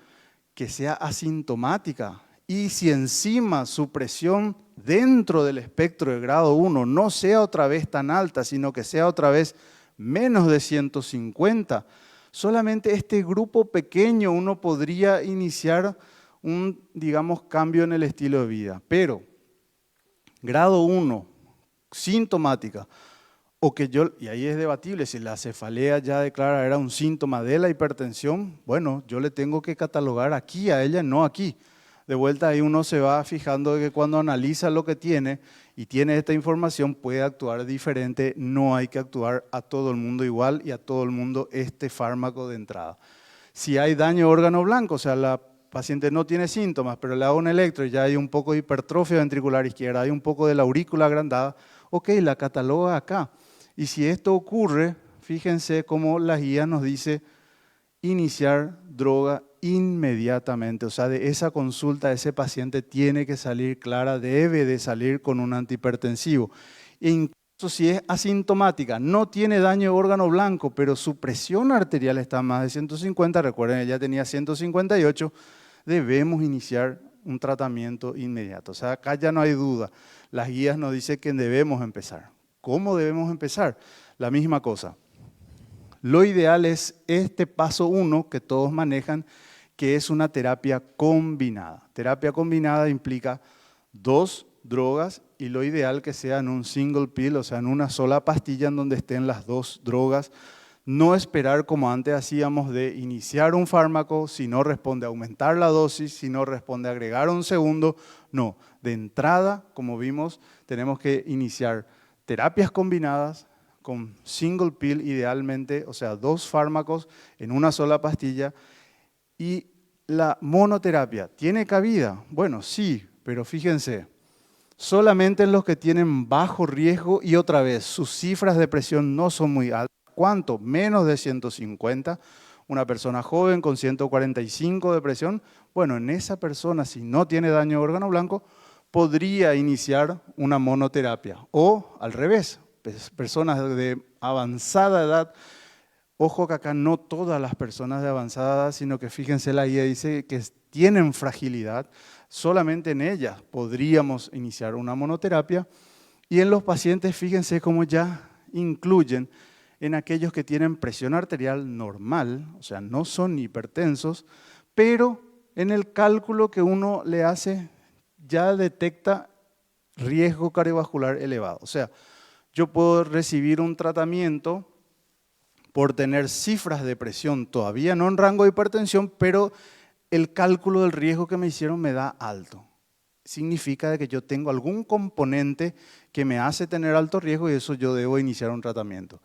que sea asintomática. Y si encima su presión dentro del espectro de grado 1 no sea otra vez tan alta, sino que sea otra vez menos de 150, solamente este grupo pequeño uno podría iniciar un, digamos, cambio en el estilo de vida. Pero grado 1, sintomática, o que y ahí es debatible, si la cefalea ya declara era un síntoma de la hipertensión, bueno, yo le tengo que catalogar aquí a ella, no aquí. De vuelta ahí uno se va fijando de que cuando analiza lo que tiene y tiene esta información puede actuar diferente, no hay que actuar a todo el mundo igual y a todo el mundo este fármaco de entrada. Si hay daño de órgano blanco, o sea, la paciente no tiene síntomas, pero le hago un electro y ya hay un poco de hipertrofia ventricular izquierda, hay un poco de la aurícula agrandada, ok, la cataloga acá. Y si esto ocurre, fíjense cómo la guía nos dice iniciar droga inmediatamente. O sea, de esa consulta ese paciente tiene que salir clara, debe de salir con un antihipertensivo. E incluso si es asintomática, no tiene daño de órgano blanco, pero su presión arterial está más de 150, recuerden, ella tenía 158, debemos iniciar un tratamiento inmediato. O sea, acá ya no hay duda. Las guías nos dicen que debemos empezar. ¿Cómo debemos empezar? La misma cosa. Lo ideal es este paso 1 que todos manejan, que es una terapia combinada. Terapia combinada implica 2 drogas y lo ideal que sea en un single pill, o sea, en una sola pastilla en donde estén las 2 drogas. No esperar como antes hacíamos de iniciar un fármaco, si no responde a aumentar la dosis, si no responde a agregar un segundo. No, de entrada, como vimos, tenemos que iniciar terapias combinadas con single pill idealmente, o sea, 2 fármacos en una sola pastilla. Y la monoterapia, ¿tiene cabida? Bueno, sí, pero fíjense, solamente en los que tienen bajo riesgo y otra vez, sus cifras de presión no son muy altas. ¿Cuánto? Menos de 150. Una persona joven con 145 de presión, bueno, en esa persona, si no tiene daño de órgano blanco, podría iniciar una monoterapia. O al revés, personas de avanzada edad. Ojo que acá no todas las personas de avanzada edad, sino que fíjense la guía dice que tienen fragilidad, solamente en ellas podríamos iniciar una monoterapia. Y en los pacientes, fíjense cómo ya incluyen en aquellos que tienen presión arterial normal, o sea, no son hipertensos, pero en el cálculo que uno le hace ya detecta riesgo cardiovascular elevado. O sea, yo puedo recibir un tratamiento por tener cifras de presión todavía no en rango de hipertensión, pero el cálculo del riesgo que me hicieron me da alto. Significa de que yo tengo algún componente que me hace tener alto riesgo y eso yo debo iniciar un tratamiento.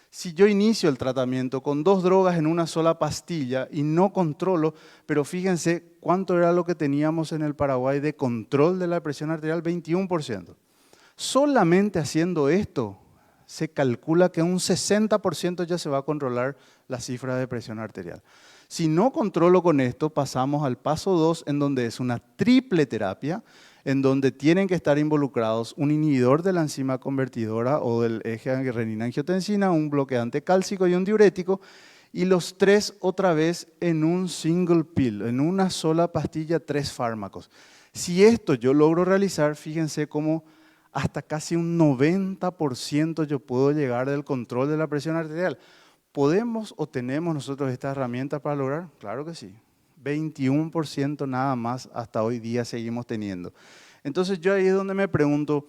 Si yo inicio el tratamiento con 2 drogas en una sola pastilla y no controlo, pero fíjense cuánto era lo que teníamos en el Paraguay de control de la presión arterial, 21%. Solamente haciendo esto, se calcula que un 60% ya se va a controlar la cifra de presión arterial. Si no controlo con esto, pasamos al paso 2, en donde es una triple terapia, en donde tienen que estar involucrados un inhibidor de la enzima convertidora o del eje renina-angiotensina, un bloqueante cálcico y un diurético, y los 3 otra vez en un single pill, en una sola pastilla, 3 fármacos. Si esto yo logro realizar, fíjense cómo hasta casi un 90% yo puedo llegar del control de la presión arterial. ¿Podemos o tenemos nosotros esta herramienta para lograr? Claro que sí. 21% nada más hasta hoy día seguimos teniendo. Entonces yo ahí es donde me pregunto,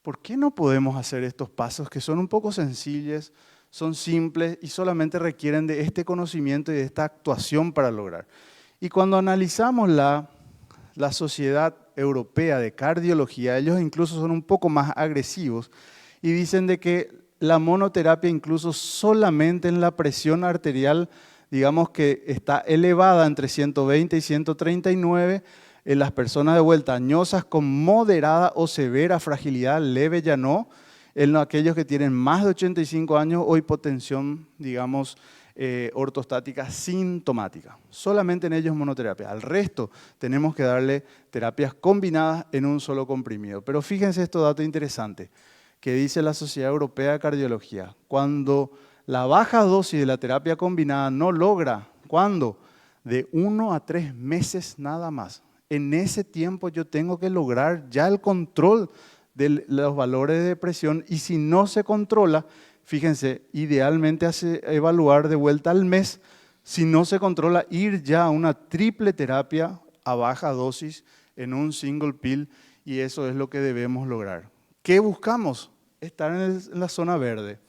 ¿por qué no podemos hacer estos pasos que son un poco sencillos, son simples y solamente requieren de este conocimiento y de esta actuación para lograr? Y cuando analizamos la Sociedad Europea de Cardiología, ellos incluso son un poco más agresivos y dicen de que la monoterapia incluso solamente en la presión arterial, digamos que está elevada entre 120 y 139, en las personas de vuelta añosas con moderada o severa fragilidad, leve ya no, en aquellos que tienen más de 85 años o hipotensión, digamos, ortostática sintomática. Solamente en ellos monoterapia. Al resto tenemos que darle terapias combinadas en un solo comprimido. Pero fíjense estos datos interesantes que dice la Sociedad Europea de Cardiología. Cuando la baja dosis de la terapia combinada no logra, ¿cuándo? De 1 a 3 meses nada más. En ese tiempo yo tengo que lograr ya el control de los valores de presión y si no se controla, fíjense, idealmente hace evaluar de vuelta al mes, si no se controla, ir ya a una triple terapia a baja dosis en un single pill y eso es lo que debemos lograr. ¿Qué buscamos? Estar en la zona verde.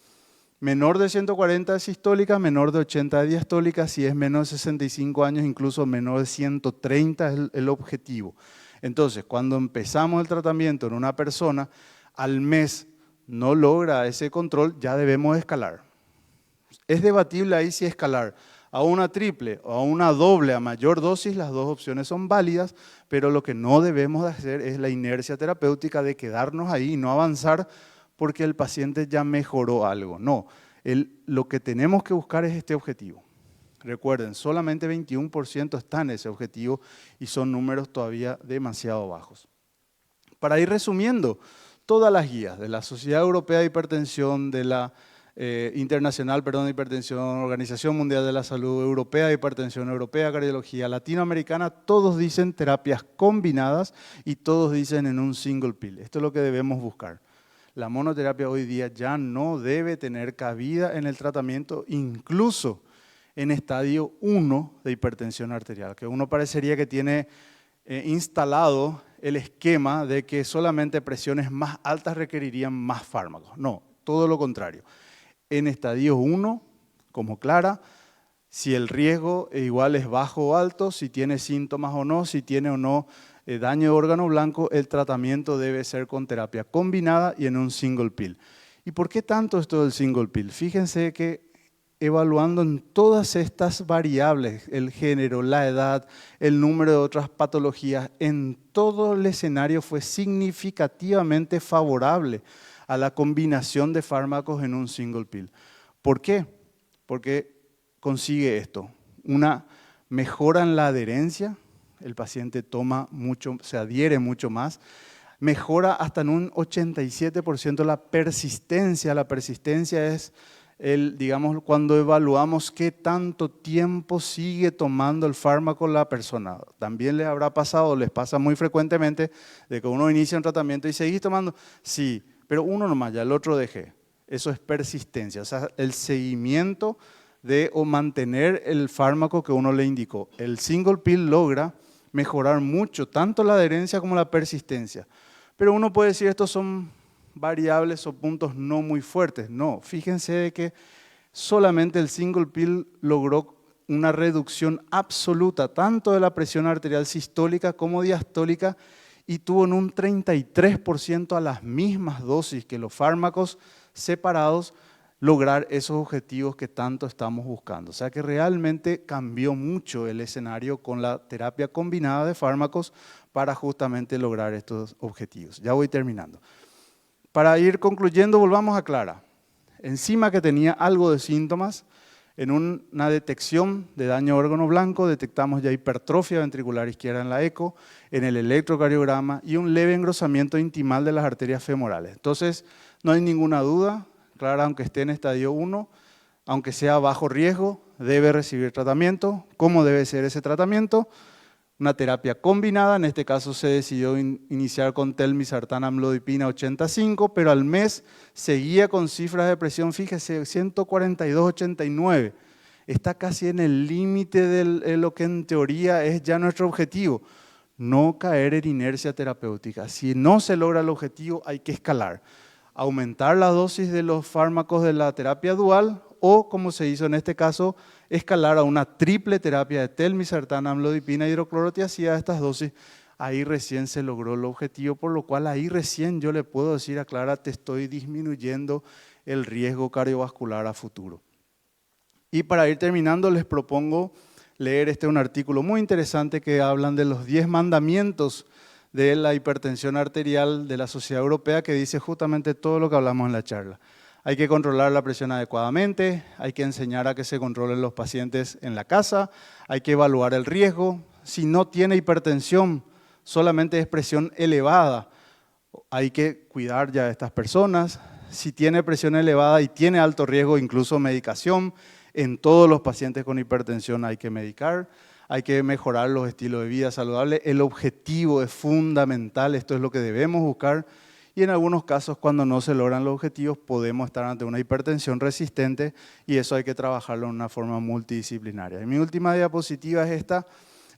Menor de 140 de sistólica, menor de 80 de diastólica, si es menor de 65 años, incluso menor de 130 es el objetivo. Entonces, cuando empezamos el tratamiento en una persona, al mes no logra ese control, ya debemos escalar. Es debatible ahí si escalar a una triple o a una doble a mayor dosis, las dos opciones son válidas, pero lo que no debemos hacer es la inercia terapéutica de quedarnos ahí y no avanzar porque el paciente ya mejoró algo. No, lo que tenemos que buscar es este objetivo. Recuerden, solamente 21% está en ese objetivo y son números todavía demasiado bajos. Para ir resumiendo, todas las guías de la Sociedad Europea de Hipertensión, de la Internacional de Hipertensión, Organización Mundial de la Salud, Europea de Hipertensión, Europea de Cardiología, Latinoamericana, todos dicen terapias combinadas y todos dicen en un single pill. Esto es lo que debemos buscar. La monoterapia hoy día ya no debe tener cabida en el tratamiento, incluso en estadio 1 de hipertensión arterial, que uno parecería que tiene instalado el esquema de que solamente presiones más altas requerirían más fármacos. No, todo lo contrario. En estadio 1, como Clara, si el riesgo igual es bajo o alto, si tiene síntomas o no, si tiene o no daño de órgano blanco, el tratamiento debe ser con terapia combinada y en un single pill. ¿Y por qué tanto esto del single pill? Fíjense que evaluando en todas estas variables, el género, la edad, el número de otras patologías, en todo el escenario fue significativamente favorable a la combinación de fármacos en un single pill. ¿Por qué? Porque consigue esto, una mejora en la adherencia, el paciente toma mucho, se adhiere mucho más, mejora hasta en un 87% la persistencia. La persistencia es digamos, cuando evaluamos qué tanto tiempo sigue tomando el fármaco la persona. También les habrá pasado, les pasa muy frecuentemente, de que uno inicia un tratamiento y seguís tomando, sí, pero uno nomás, ya el otro dejé. Eso es persistencia, o sea, el seguimiento de o mantener el fármaco que uno le indicó. El single pill logra mejorar mucho, tanto la adherencia como la persistencia. Pero uno puede decir, estos son variables o puntos no muy fuertes. No, fíjense de que solamente el single pill logró una reducción absoluta tanto de la presión arterial sistólica como diastólica y tuvo en un 33% a las mismas dosis que los fármacos separados lograr esos objetivos que tanto estamos buscando. O sea que realmente cambió mucho el escenario con la terapia combinada de fármacos para justamente lograr estos objetivos. Ya voy terminando. Para ir concluyendo, volvamos a Clara. Encima que tenía algo de síntomas, en una detección de daño a órgano blanco, detectamos ya hipertrofia ventricular izquierda en la eco, en el electrocardiograma y un leve engrosamiento intimal de las arterias femorales. Entonces, no hay ninguna duda, Clara, aunque esté en estadio 1, aunque sea bajo riesgo, debe recibir tratamiento. ¿Cómo debe ser ese tratamiento? Una terapia combinada, en este caso se decidió iniciar con telmisartán amlodipina 85, pero al mes seguía con cifras de presión, fíjese, 142/89. Está casi en el límite de lo que en teoría es ya nuestro objetivo. No caer en inercia terapéutica. Si no se logra el objetivo, hay que escalar. Aumentar la dosis de los fármacos de la terapia dual o, como se hizo en este caso, escalar a una triple terapia de telmisartán, amlodipina y hidroclorotiazida. Estas dosis, ahí recién se logró el objetivo, por lo cual ahí recién yo le puedo decir a Clara, te estoy disminuyendo el riesgo cardiovascular a futuro. Y para ir terminando, les propongo leer un artículo muy interesante que hablan de los 10 mandamientos de la hipertensión arterial de la Sociedad Europea, que dice justamente todo lo que hablamos en la charla. Hay que controlar la presión adecuadamente, hay que enseñar a que se controlen los pacientes en la casa, hay que evaluar el riesgo. Si no tiene hipertensión, solamente es presión elevada, hay que cuidar ya a estas personas. Si tiene presión elevada y tiene alto riesgo, incluso medicación, en todos los pacientes con hipertensión hay que medicar. Hay que mejorar los estilos de vida saludables. El objetivo es fundamental, esto es lo que debemos buscar. Y en algunos casos, cuando no se logran los objetivos, podemos estar ante una hipertensión resistente y eso hay que trabajarlo de una forma multidisciplinaria. Y mi última diapositiva es esta,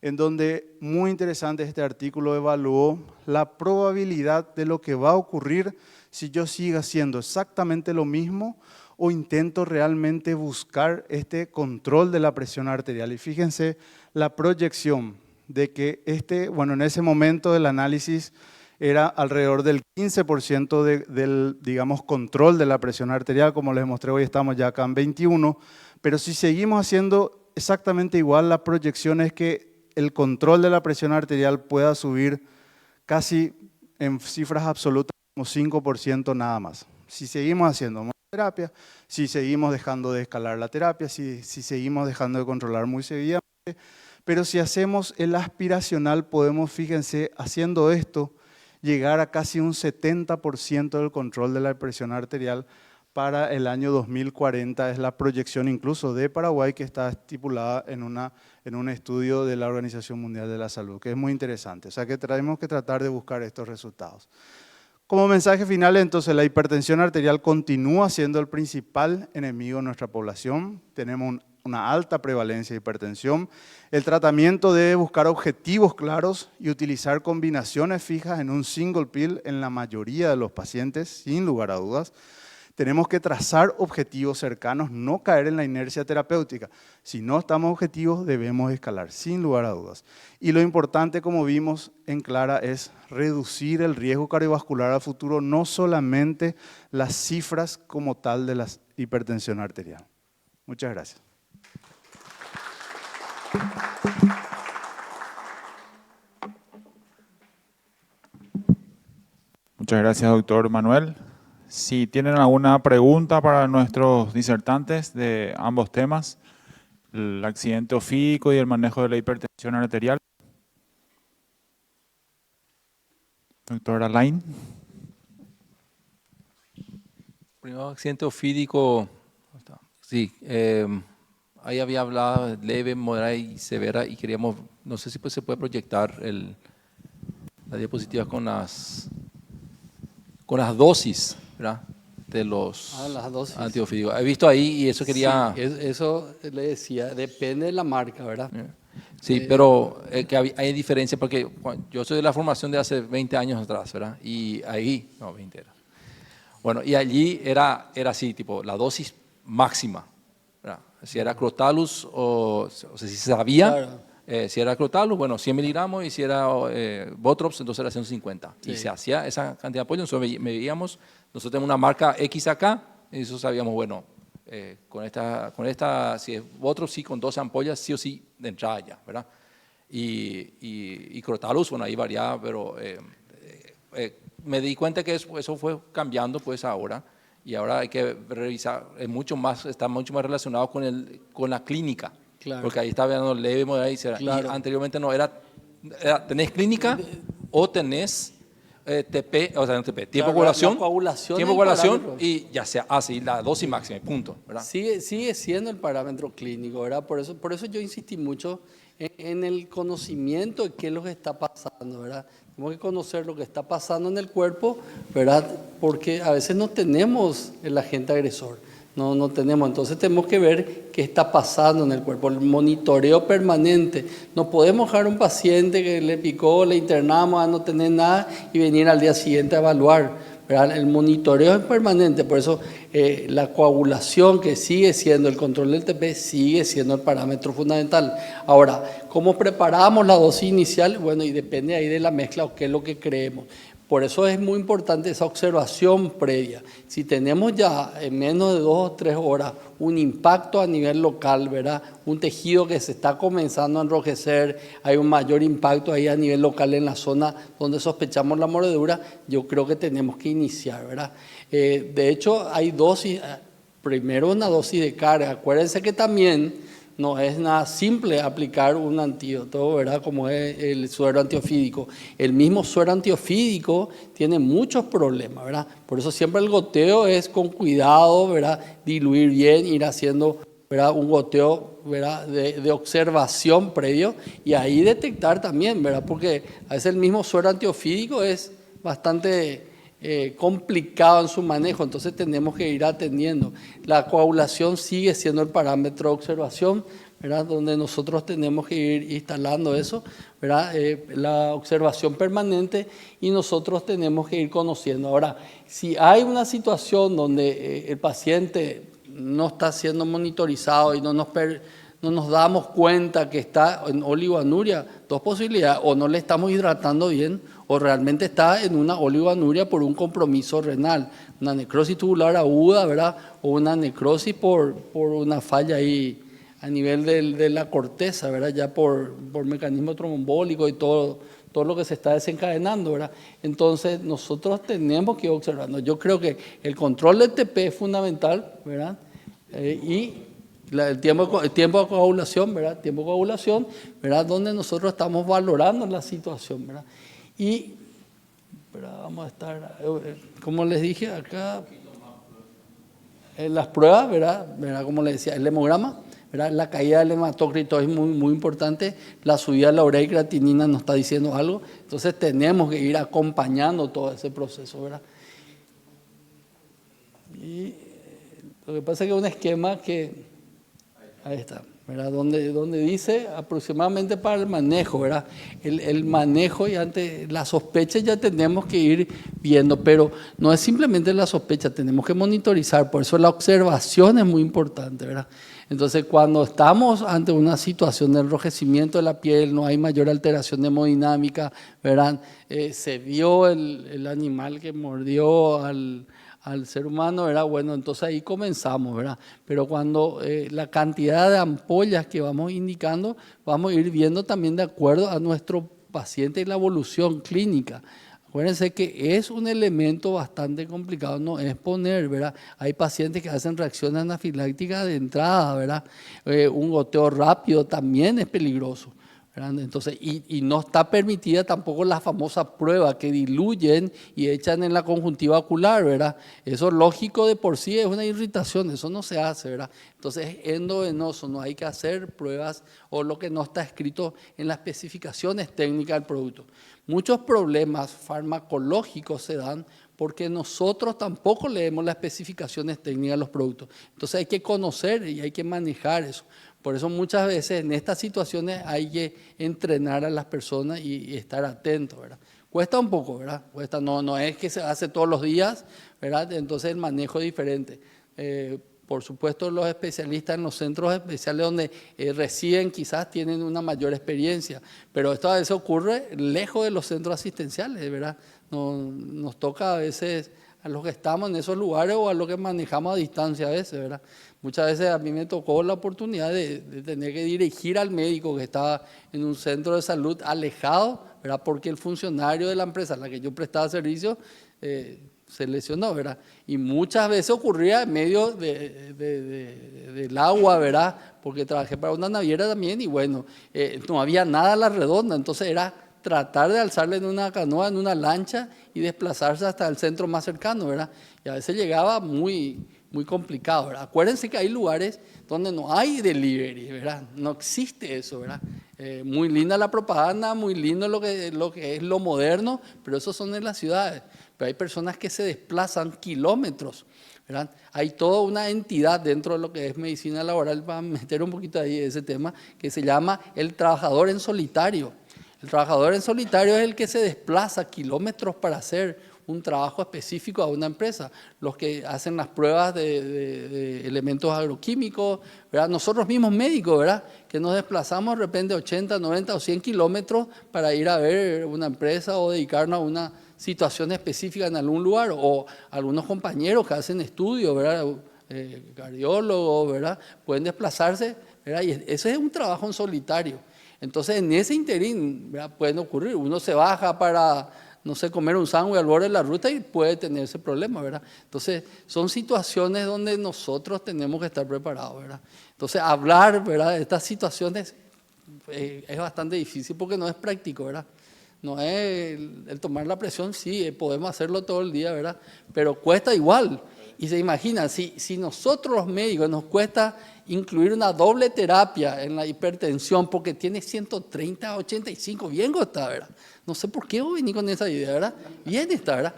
en donde muy interesante este artículo evaluó la probabilidad de lo que va a ocurrir si yo siga haciendo exactamente lo mismo o intento realmente buscar este control de la presión arterial. Y fíjense la proyección de que en ese momento del análisis era alrededor del 15% del, digamos, control de la presión arterial. Como les mostré, hoy estamos ya acá en 21%, pero si seguimos haciendo exactamente igual, la proyección es que el control de la presión arterial pueda subir casi en cifras absolutas como 5% nada más. Si seguimos haciendo terapia, si seguimos dejando de escalar la terapia, si seguimos dejando de controlar muy seguidamente, pero si hacemos el aspiracional podemos, fíjense, haciendo esto, llegar a casi un 70% del control de la presión arterial para el año 2040, es la proyección incluso de Paraguay que está estipulada en un estudio de la Organización Mundial de la Salud, que es muy interesante. O sea que tenemos que tratar de buscar estos resultados. Como mensaje final, entonces, la hipertensión arterial continúa siendo el principal enemigo de nuestra población. Tenemos una alta prevalencia de hipertensión. El tratamiento debe buscar objetivos claros y utilizar combinaciones fijas en un single pill en la mayoría de los pacientes, sin lugar a dudas. Tenemos que trazar objetivos cercanos, no caer en la inercia terapéutica. Si no estamos objetivos, debemos escalar, sin lugar a dudas. Y lo importante, como vimos en Clara, es reducir el riesgo cardiovascular a futuro, no solamente las cifras como tal de la hipertensión arterial. Muchas gracias. Muchas gracias, doctor Manuel. Si tienen alguna pregunta para nuestros disertantes de ambos temas, el accidente ofídico y el manejo de la hipertensión arterial. Doctor Alain. Primero, accidente ofídico. Sí, ahí había hablado de leve, moderada y severa y queríamos, no sé si se puede proyectar la diapositiva con las dosis, ¿verdad? De los antiofídicos. He visto ahí y eso quería... Sí, eso le decía, depende de la marca, ¿verdad? Sí, pero que hay diferencia porque yo soy de la formación de hace 20 años atrás, ¿verdad? Y ahí, no, 20 era. Bueno, y allí era así, tipo, la dosis máxima, ¿verdad? Si era Crotalus o sea, si se sabía, claro. Si era Crotalus, bueno, 100 miligramos, y si era Botrops, entonces era 150. Sí. Y se hacía esa cantidad de apoyo, nosotros medíamos, nosotros tenemos una marca X acá, y eso sabíamos, bueno, con esta, si es Botrops, sí, con 12 ampollas, sí o sí, de entrada ya, ¿verdad? Y Crotalus, bueno, ahí variaba, pero me di cuenta que eso fue cambiando pues ahora, y ahora hay que revisar, está mucho más relacionado con la clínica, claro. Porque ahí está viendo leve, moderada y severa. Claro. Y anteriormente no, tenés clínica o tenés TP, o sea, no TP, tiempo de coagulación, tiempo de coagulación y ya sea así, la dosis máxima, punto, ¿verdad? Sigue siendo el parámetro clínico, ¿verdad? Por eso yo insistí mucho en el conocimiento de qué es lo que está pasando, ¿verdad? Tenemos que conocer lo que está pasando en el cuerpo, ¿verdad? Porque a veces no tenemos el agente agresor, no tenemos. Entonces tenemos que ver qué está pasando en el cuerpo, el monitoreo permanente. No podemos dejar a un paciente que le picó, le internamos a no tener nada y venir al día siguiente a evaluar, ¿verdad? El monitoreo es permanente, por eso la coagulación, que sigue siendo el control del TP, sigue siendo el parámetro fundamental. Ahora, ¿cómo preparamos la dosis inicial? Bueno, y depende ahí de la mezcla o qué es lo que creemos. Por eso es muy importante esa observación previa. Si tenemos ya en menos de 2 o 3 horas un impacto a nivel local, ¿verdad? Un tejido que se está comenzando a enrojecer, hay un mayor impacto ahí a nivel local en la zona donde sospechamos la mordedura, yo creo que tenemos que iniciar, ¿verdad? De hecho, hay dosis, primero una dosis de carga. Acuérdense que también no es nada simple aplicar un antídoto, ¿verdad? Como es el suero antiofídico. El mismo suero antiofídico tiene muchos problemas, ¿verdad? Por eso siempre el goteo es con cuidado, ¿verdad? Diluir bien, ir haciendo, ¿verdad? Un goteo, ¿verdad? De observación previo y ahí detectar también, ¿verdad? Porque a veces el mismo suero antiofídico es bastante complicado en su manejo, entonces tenemos que ir atendiendo. La coagulación sigue siendo el parámetro de observación, ¿verdad? Donde nosotros tenemos que ir instalando eso, ¿verdad? La observación permanente y nosotros tenemos que ir conociendo. Ahora, si hay una situación donde el paciente no está siendo monitorizado y no nos damos cuenta que está en oligoanuria, 2 posibilidades: o no le estamos hidratando bien, o realmente está en una oligoanuria por un compromiso renal, una necrosis tubular aguda, ¿verdad? O una necrosis por una falla ahí a nivel de la corteza, ¿verdad? Ya por mecanismo tromboembólico y todo lo que se está desencadenando, ¿verdad? Entonces nosotros tenemos que ir observando. Yo creo que el control del TP es fundamental, ¿verdad? Y el tiempo de coagulación, ¿verdad? Tiempo de coagulación, ¿verdad? Donde nosotros estamos valorando la situación, ¿verdad? Y vamos a estar, como les dije acá, en las pruebas, ¿verdad? Como les decía, el hemograma, ¿verdad? La caída del hematócrito es muy, muy importante, la subida de la urea y creatinina nos está diciendo algo, entonces tenemos que ir acompañando todo ese proceso, ¿verdad? Y lo que pasa es que es un esquema que, ahí está, ¿verdad? Donde dice aproximadamente para el manejo, ¿verdad? El manejo y ante la sospecha ya tenemos que ir viendo, pero no es simplemente la sospecha, tenemos que monitorizar, por eso la observación es muy importante, ¿verdad? Entonces, cuando estamos ante una situación de enrojecimiento de la piel, no hay mayor alteración de hemodinámica, ¿verdad? Se vio el animal que mordió al ser humano, ¿verdad? Bueno, entonces ahí comenzamos, ¿verdad? Pero cuando la cantidad de ampollas que vamos indicando, vamos a ir viendo también de acuerdo a nuestro paciente y la evolución clínica. Acuérdense que es un elemento bastante complicado, no es poner, ¿verdad? Hay pacientes que hacen reacciones anafilácticas de entrada, ¿verdad? Un goteo rápido también es peligroso, ¿verdad? Entonces, y no está permitida tampoco la famosa prueba que diluyen y echan en la conjuntiva ocular, ¿verdad? Eso lógico de por sí es una irritación, eso no se hace, ¿verdad? Entonces es endovenoso, no hay que hacer pruebas o lo que no está escrito en las especificaciones técnicas del producto. Muchos problemas farmacológicos se dan porque nosotros tampoco leemos las especificaciones técnicas de los productos. Entonces hay que conocer y hay que manejar eso. Por eso muchas veces en estas situaciones hay que entrenar a las personas y estar atentos, ¿verdad? Cuesta un poco, ¿verdad? Cuesta, no es que se hace todos los días, ¿verdad? Entonces el manejo es diferente. Por supuesto, los especialistas en los centros especiales donde residen quizás tienen una mayor experiencia, pero esto a veces ocurre lejos de los centros asistenciales, ¿verdad? Nos toca a veces a los que estamos en esos lugares o a los que manejamos a distancia a veces, ¿verdad? Muchas veces a mí me tocó la oportunidad de tener que dirigir al médico que estaba en un centro de salud alejado, ¿verdad? Porque el funcionario de la empresa a la que yo prestaba servicio se lesionó, ¿verdad? Y muchas veces ocurría en medio del agua, ¿verdad? Porque trabajé para una naviera también y bueno, no había nada a la redonda, entonces era tratar de alzarle en una canoa, en una lancha y desplazarse hasta el centro más cercano, ¿verdad? Y a veces llegaba muy complicado, ¿verdad? Acuérdense que hay lugares donde no hay delivery, ¿verdad? No existe eso, ¿verdad? Muy linda la propaganda, muy lindo lo que es lo moderno, pero esos son en las ciudades. Pero hay personas que se desplazan kilómetros, ¿verdad? Hay toda una entidad dentro de lo que es medicina laboral, para meter un poquito ahí ese tema, que se llama el trabajador en solitario. El trabajador en solitario es el que se desplaza kilómetros para hacer un trabajo específico a una empresa. Los que hacen las pruebas de elementos agroquímicos, ¿verdad? Nosotros mismos médicos, ¿verdad? Que nos desplazamos de repente 80, 90 o 100 kilómetros para ir a ver una empresa o dedicarnos a una situación específica en algún lugar, o algunos compañeros que hacen estudios, ¿verdad? Cardiólogos, ¿verdad? Pueden desplazarse, ¿verdad? Y ese es un trabajo en solitario. Entonces, en ese interín, ¿verdad? Pueden ocurrir, uno se baja para, no sé, comer un sándwich al borde de la ruta y puede tener ese problema, ¿verdad? Entonces, son situaciones donde nosotros tenemos que estar preparados, ¿verdad? Entonces, hablar, ¿verdad?, de estas situaciones es bastante difícil porque no es práctico, ¿verdad? No es el tomar la presión, sí, podemos hacerlo todo el día, ¿verdad? Pero cuesta igual. Y se imagina, si nosotros los médicos nos cuesta incluir una doble terapia en la hipertensión porque tiene 130 a 85, bien está, ¿verdad? No sé por qué vos venís con esa idea, ¿verdad? Bien está, ¿verdad?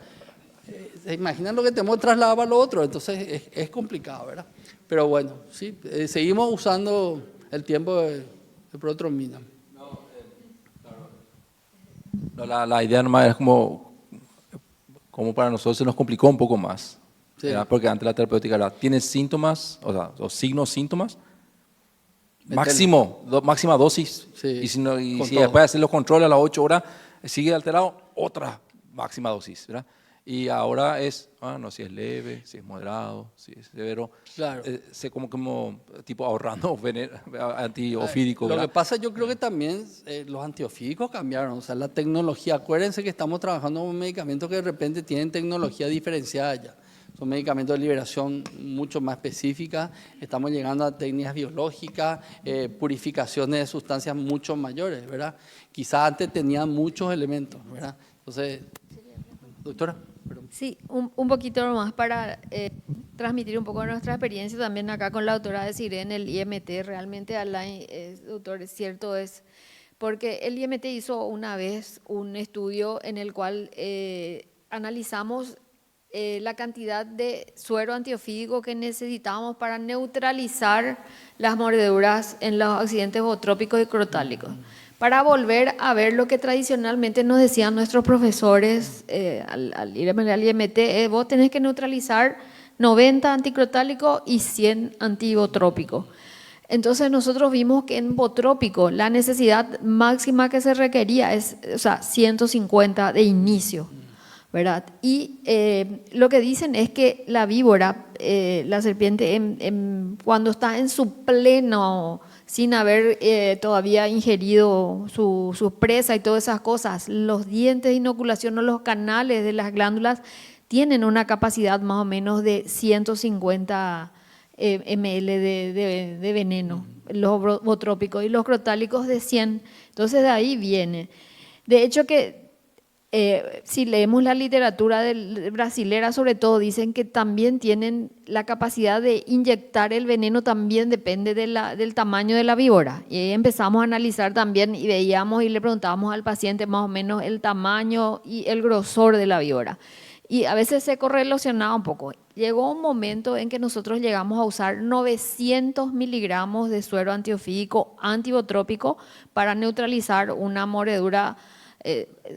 Se imaginan lo que tenemos que trasladar a lo otro, entonces es complicado, ¿verdad? Pero bueno, sí, seguimos usando el tiempo de protromina. La idea nomás es como para nosotros se nos complicó un poco más. Sí. Porque antes la terapéutica era, ¿tienes síntomas, o sea, o signos, síntomas? Máxima dosis. Sí, Y si, no, y con si todo. después de hacer los controles a las 8 horas, sigue alterado, otra máxima dosis, ¿verdad? Y ahora es, no, si es leve, si es moderado, si es severo. Claro. Como tipo ahorrando antiofídico, Lo ¿verdad? que pasa, yo creo que también los antiofídicos cambiaron, o sea, la tecnología. Acuérdense que estamos trabajando con medicamentos que de repente tienen tecnología diferenciada ya. Son medicamentos de liberación mucho más específica. Estamos llegando a técnicas biológicas, purificaciones de sustancias mucho mayores, ¿verdad? Quizás antes tenían muchos elementos, ¿verdad? Entonces, doctora. Perdón. Sí, un poquito más para transmitir un poco de nuestra experiencia también acá con la doctora Desiree en el IMT. Realmente, Alain, doctor, es cierto, es porque el IMT hizo una vez un estudio en el cual analizamos la cantidad de suero antiofídico que necesitábamos para neutralizar las mordeduras en los accidentes bootrópicos y crotálicos. Para volver a ver lo que tradicionalmente nos decían nuestros profesores al ir al IMT, vos tenés que neutralizar 90 anticrotálicos y 100 antibotrópicos. Entonces nosotros vimos que en botrópico la necesidad máxima que se requería es, 150 de inicio, ¿verdad? Y lo que dicen es que la víbora, la serpiente, cuando está en su pleno, sin haber todavía ingerido su presa y todas esas cosas, los dientes de inoculación o los canales de las glándulas tienen una capacidad más o menos de 150 ml de veneno, los botrópicos, y los crotálicos de 100. Entonces de ahí viene. De hecho que si leemos la literatura brasilera, sobre todo, dicen que también tienen la capacidad de inyectar el veneno, también depende del tamaño de la víbora. Y ahí empezamos a analizar también y veíamos y le preguntábamos al paciente más o menos el tamaño y el grosor de la víbora. Y a veces se correlacionaba un poco. Llegó un momento en que nosotros llegamos a usar 900 miligramos de suero antiofídico antibotrópico para neutralizar una mordedura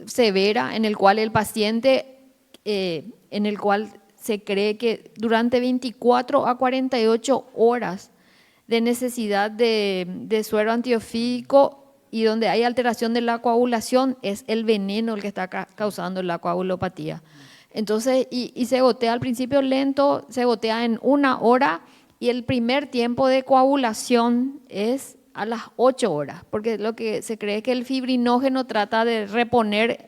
severa en el cual el paciente, en el cual se cree que durante 24 a 48 horas de necesidad de suero antiofídico y donde hay alteración de la coagulación, es el veneno el que está causando la coagulopatía. Entonces, y se gotea al principio lento, se gotea en 1 hora y el primer tiempo de coagulación es a las 8 horas, porque lo que se cree es que el fibrinógeno trata de reponer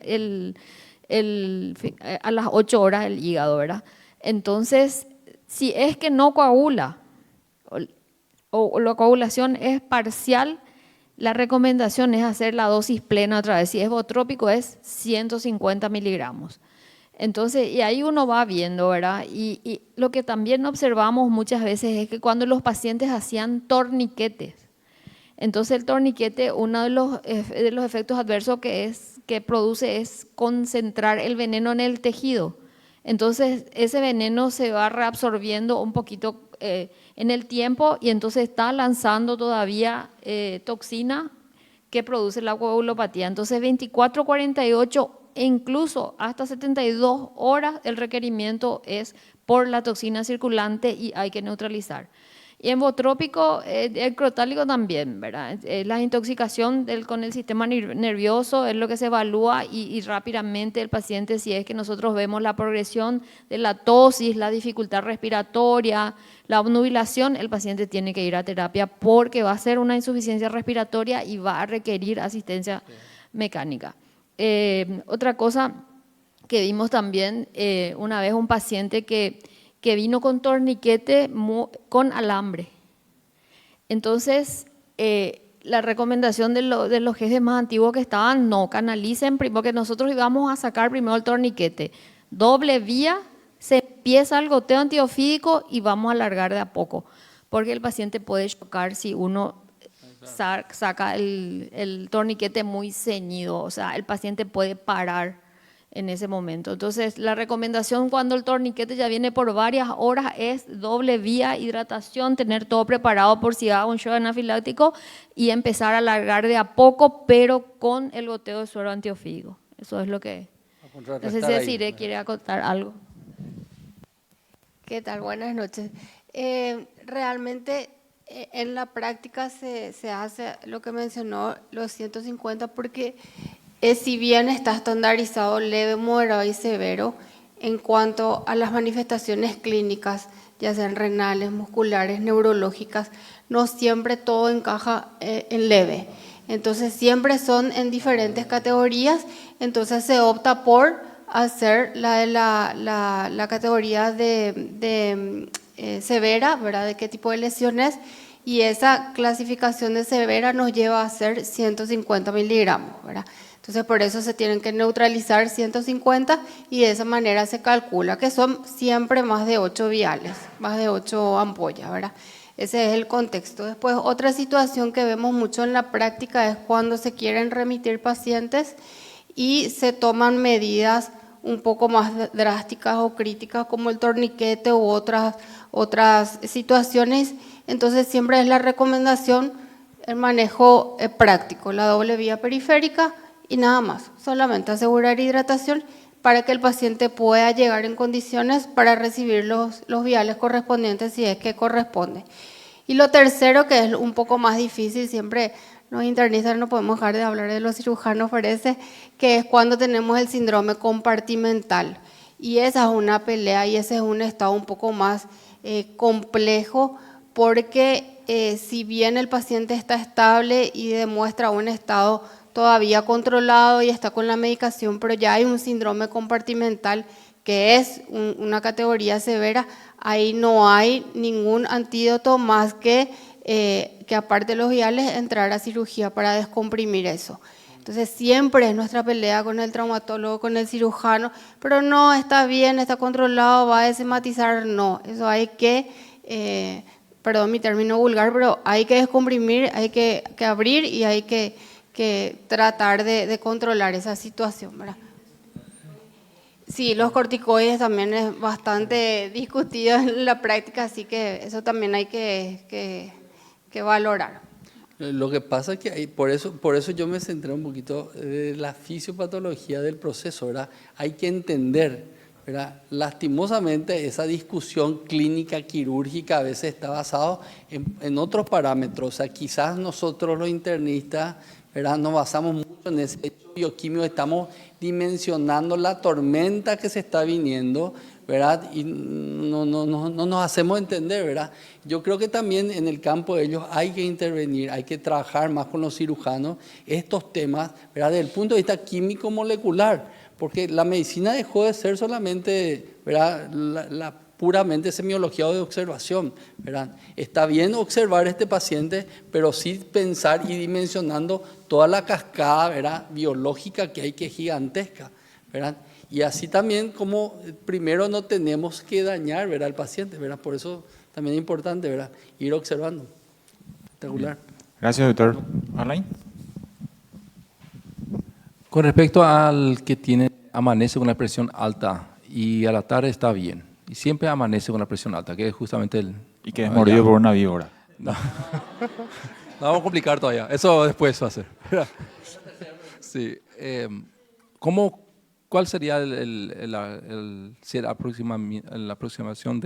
a las 8 horas el hígado, ¿verdad? Entonces, si es que no coagula o la coagulación es parcial, la recomendación es hacer la dosis plena otra vez. Si es botrópico es 150 miligramos. Entonces, y ahí uno va viendo, ¿verdad? Y lo que también observamos muchas veces es que cuando los pacientes hacían torniquetes, entonces el torniquete, uno de los efectos adversos que produce es concentrar el veneno en el tejido. Entonces ese veneno se va reabsorbiendo un poquito en el tiempo y entonces está lanzando todavía toxina que produce la coagulopatía. Entonces 24, 48 e incluso hasta 72 horas el requerimiento es por la toxina circulante y hay que neutralizar. Y embotrópico, el crotálico también, ¿verdad? La intoxicación con el sistema nervioso es lo que se evalúa y rápidamente el paciente, si es que nosotros vemos la progresión de la tosis, la dificultad respiratoria, la obnubilación, el paciente tiene que ir a terapia porque va a ser una insuficiencia respiratoria y va a requerir asistencia mecánica. Otra cosa que vimos también, una vez un paciente que vino con torniquete con alambre. Entonces, la recomendación de los jefes más antiguos que estaban, no, canalicen, porque nosotros íbamos a sacar primero el torniquete. Doble vía, se empieza el goteo antiofídico y vamos a alargar de a poco, porque el paciente puede chocar si uno saca el torniquete muy ceñido, o sea, el paciente puede parar en ese momento. Entonces, la recomendación cuando el torniquete ya viene por varias horas es doble vía, hidratación, tener todo preparado por si da un shock anafiláctico y empezar a alargar de a poco, pero con el goteo de suero antiofídico. Eso es lo que... No sé si Desiree quiere acotar algo. ¿Qué tal? Buenas noches. Realmente en la práctica se hace lo que mencionó, los 150, porque si bien está estandarizado leve, moderado y severo, en cuanto a las manifestaciones clínicas, ya sean renales, musculares, neurológicas, no siempre todo encaja en leve. Entonces siempre son en diferentes categorías, entonces se opta por hacer la categoría de severa, ¿verdad? De qué tipo de lesiones, y esa clasificación de severa nos lleva a hacer 150 miligramos, ¿verdad? Entonces, por eso se tienen que neutralizar 150 y de esa manera se calcula que son siempre más de 8 viales, más de 8 ampollas, ¿verdad? Ese es el contexto. Después, otra situación que vemos mucho en la práctica es cuando se quieren remitir pacientes y se toman medidas un poco más drásticas o críticas como el torniquete u otras situaciones. Entonces, siempre es la recomendación el manejo práctico, la doble vía periférica, y nada más, solamente asegurar hidratación para que el paciente pueda llegar en condiciones para recibir los viales correspondientes si es que corresponde. Y lo tercero, que es un poco más difícil, siempre los internistas no podemos dejar de hablar de los cirujanos, parece, que es cuando tenemos el síndrome compartimental. Y esa es una pelea y ese es un estado un poco más complejo, porque si bien el paciente está estable y demuestra un estado todavía controlado y está con la medicación, pero ya hay un síndrome compartimental que es una categoría severa, ahí no hay ningún antídoto más que aparte de los viales, entrar a cirugía para descomprimir eso. Entonces siempre es nuestra pelea con el traumatólogo, con el cirujano, pero no, está bien, está controlado, va a desematizar, no, eso hay que, perdón mi término vulgar, pero hay que descomprimir, hay que abrir y hay que tratar de controlar esa situación, ¿verdad? Sí, los corticoides también es bastante discutido en la práctica, así que eso también hay que valorar. Lo que pasa es que por eso yo me centré un poquito en la fisiopatología del proceso, ¿verdad? Hay que entender, ¿verdad? Lastimosamente esa discusión clínica quirúrgica a veces está basada en otros parámetros. O sea, quizás nosotros los internistas, ¿verdad?, nos basamos mucho en ese hecho bioquímico, estamos dimensionando la tormenta que se está viniendo, ¿verdad? Y no nos hacemos entender, ¿verdad? Yo creo que también en el campo de ellos hay que intervenir, hay que trabajar más con los cirujanos estos temas, ¿verdad?, desde el punto de vista químico-molecular, porque la medicina dejó de ser solamente, ¿verdad?, la puramente semiología o de observación, ¿verdad? Está bien observar a este paciente, pero sí pensar y dimensionando toda la cascada, ¿verdad?, biológica que hay, que es gigantesca, ¿verdad? Y así también como primero no tenemos que dañar, ¿verdad?, al paciente, ¿verdad? Por eso también es importante, ¿verdad?, ir observando. Espectacular. Gracias, doctor. Alain. Con respecto al que amanece con la presión alta y a la tarde está bien, y siempre amanece con la presión alta, que es justamente el... Y que es mordido por una víbora. No. No vamos a complicar todavía, eso después va a ser. Sí. ¿Cómo ¿Cuál sería la aproximación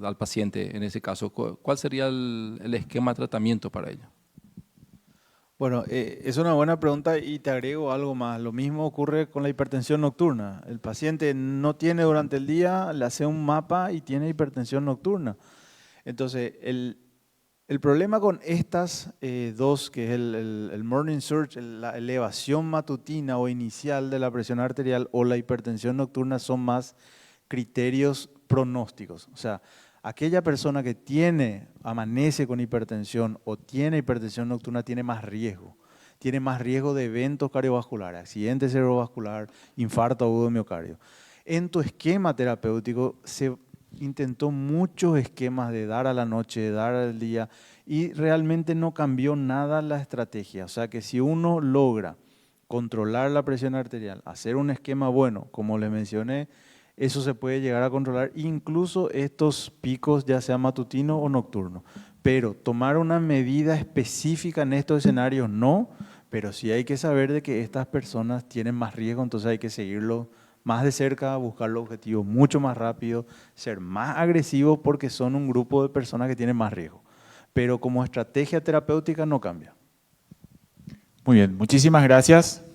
al paciente en ese caso? ¿Cuál sería el esquema de tratamiento para ello? Bueno, es una buena pregunta y te agrego algo más. Lo mismo ocurre con la hipertensión nocturna. El paciente no tiene durante el día, le hace un mapa y tiene hipertensión nocturna. Entonces, el problema con estas dos, que es el morning surge, la elevación matutina o inicial de la presión arterial o la hipertensión nocturna, son más criterios pronósticos. O sea, aquella persona que amanece con hipertensión o tiene hipertensión nocturna tiene más riesgo. Tiene más riesgo de eventos cardiovasculares, accidente cerebrovascular, infarto agudo de miocardio. En tu esquema terapéutico se intentó muchos esquemas de dar a la noche, de dar al día, y realmente no cambió nada la estrategia. O sea que si uno logra controlar la presión arterial, hacer un esquema bueno, como les mencioné, eso se puede llegar a controlar, incluso estos picos, ya sea matutino o nocturno. Pero tomar una medida específica en estos escenarios no, pero sí hay que saber de que estas personas tienen más riesgo, entonces hay que seguirlo más de cerca, buscar los objetivos mucho más rápido, ser más agresivos porque son un grupo de personas que tienen más riesgo. Pero como estrategia terapéutica no cambia. Muy bien, muchísimas gracias.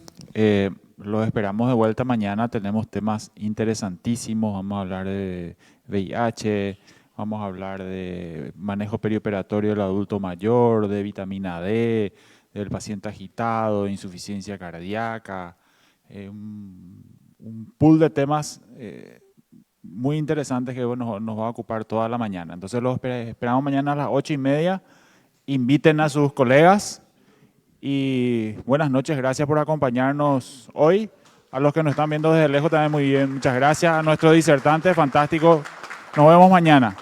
Los esperamos de vuelta mañana. Tenemos temas interesantísimos. Vamos a hablar de VIH, vamos a hablar de manejo perioperatorio del adulto mayor, de vitamina D, del paciente agitado, insuficiencia cardíaca, un pool de temas muy interesantes que bueno, nos va a ocupar toda la mañana. Entonces los esperamos mañana a las 8:30. Inviten a sus colegas y buenas noches. Gracias por acompañarnos hoy. A los que nos están viendo desde lejos también muy bien. Muchas gracias a nuestro disertante, fantástico. Nos vemos mañana.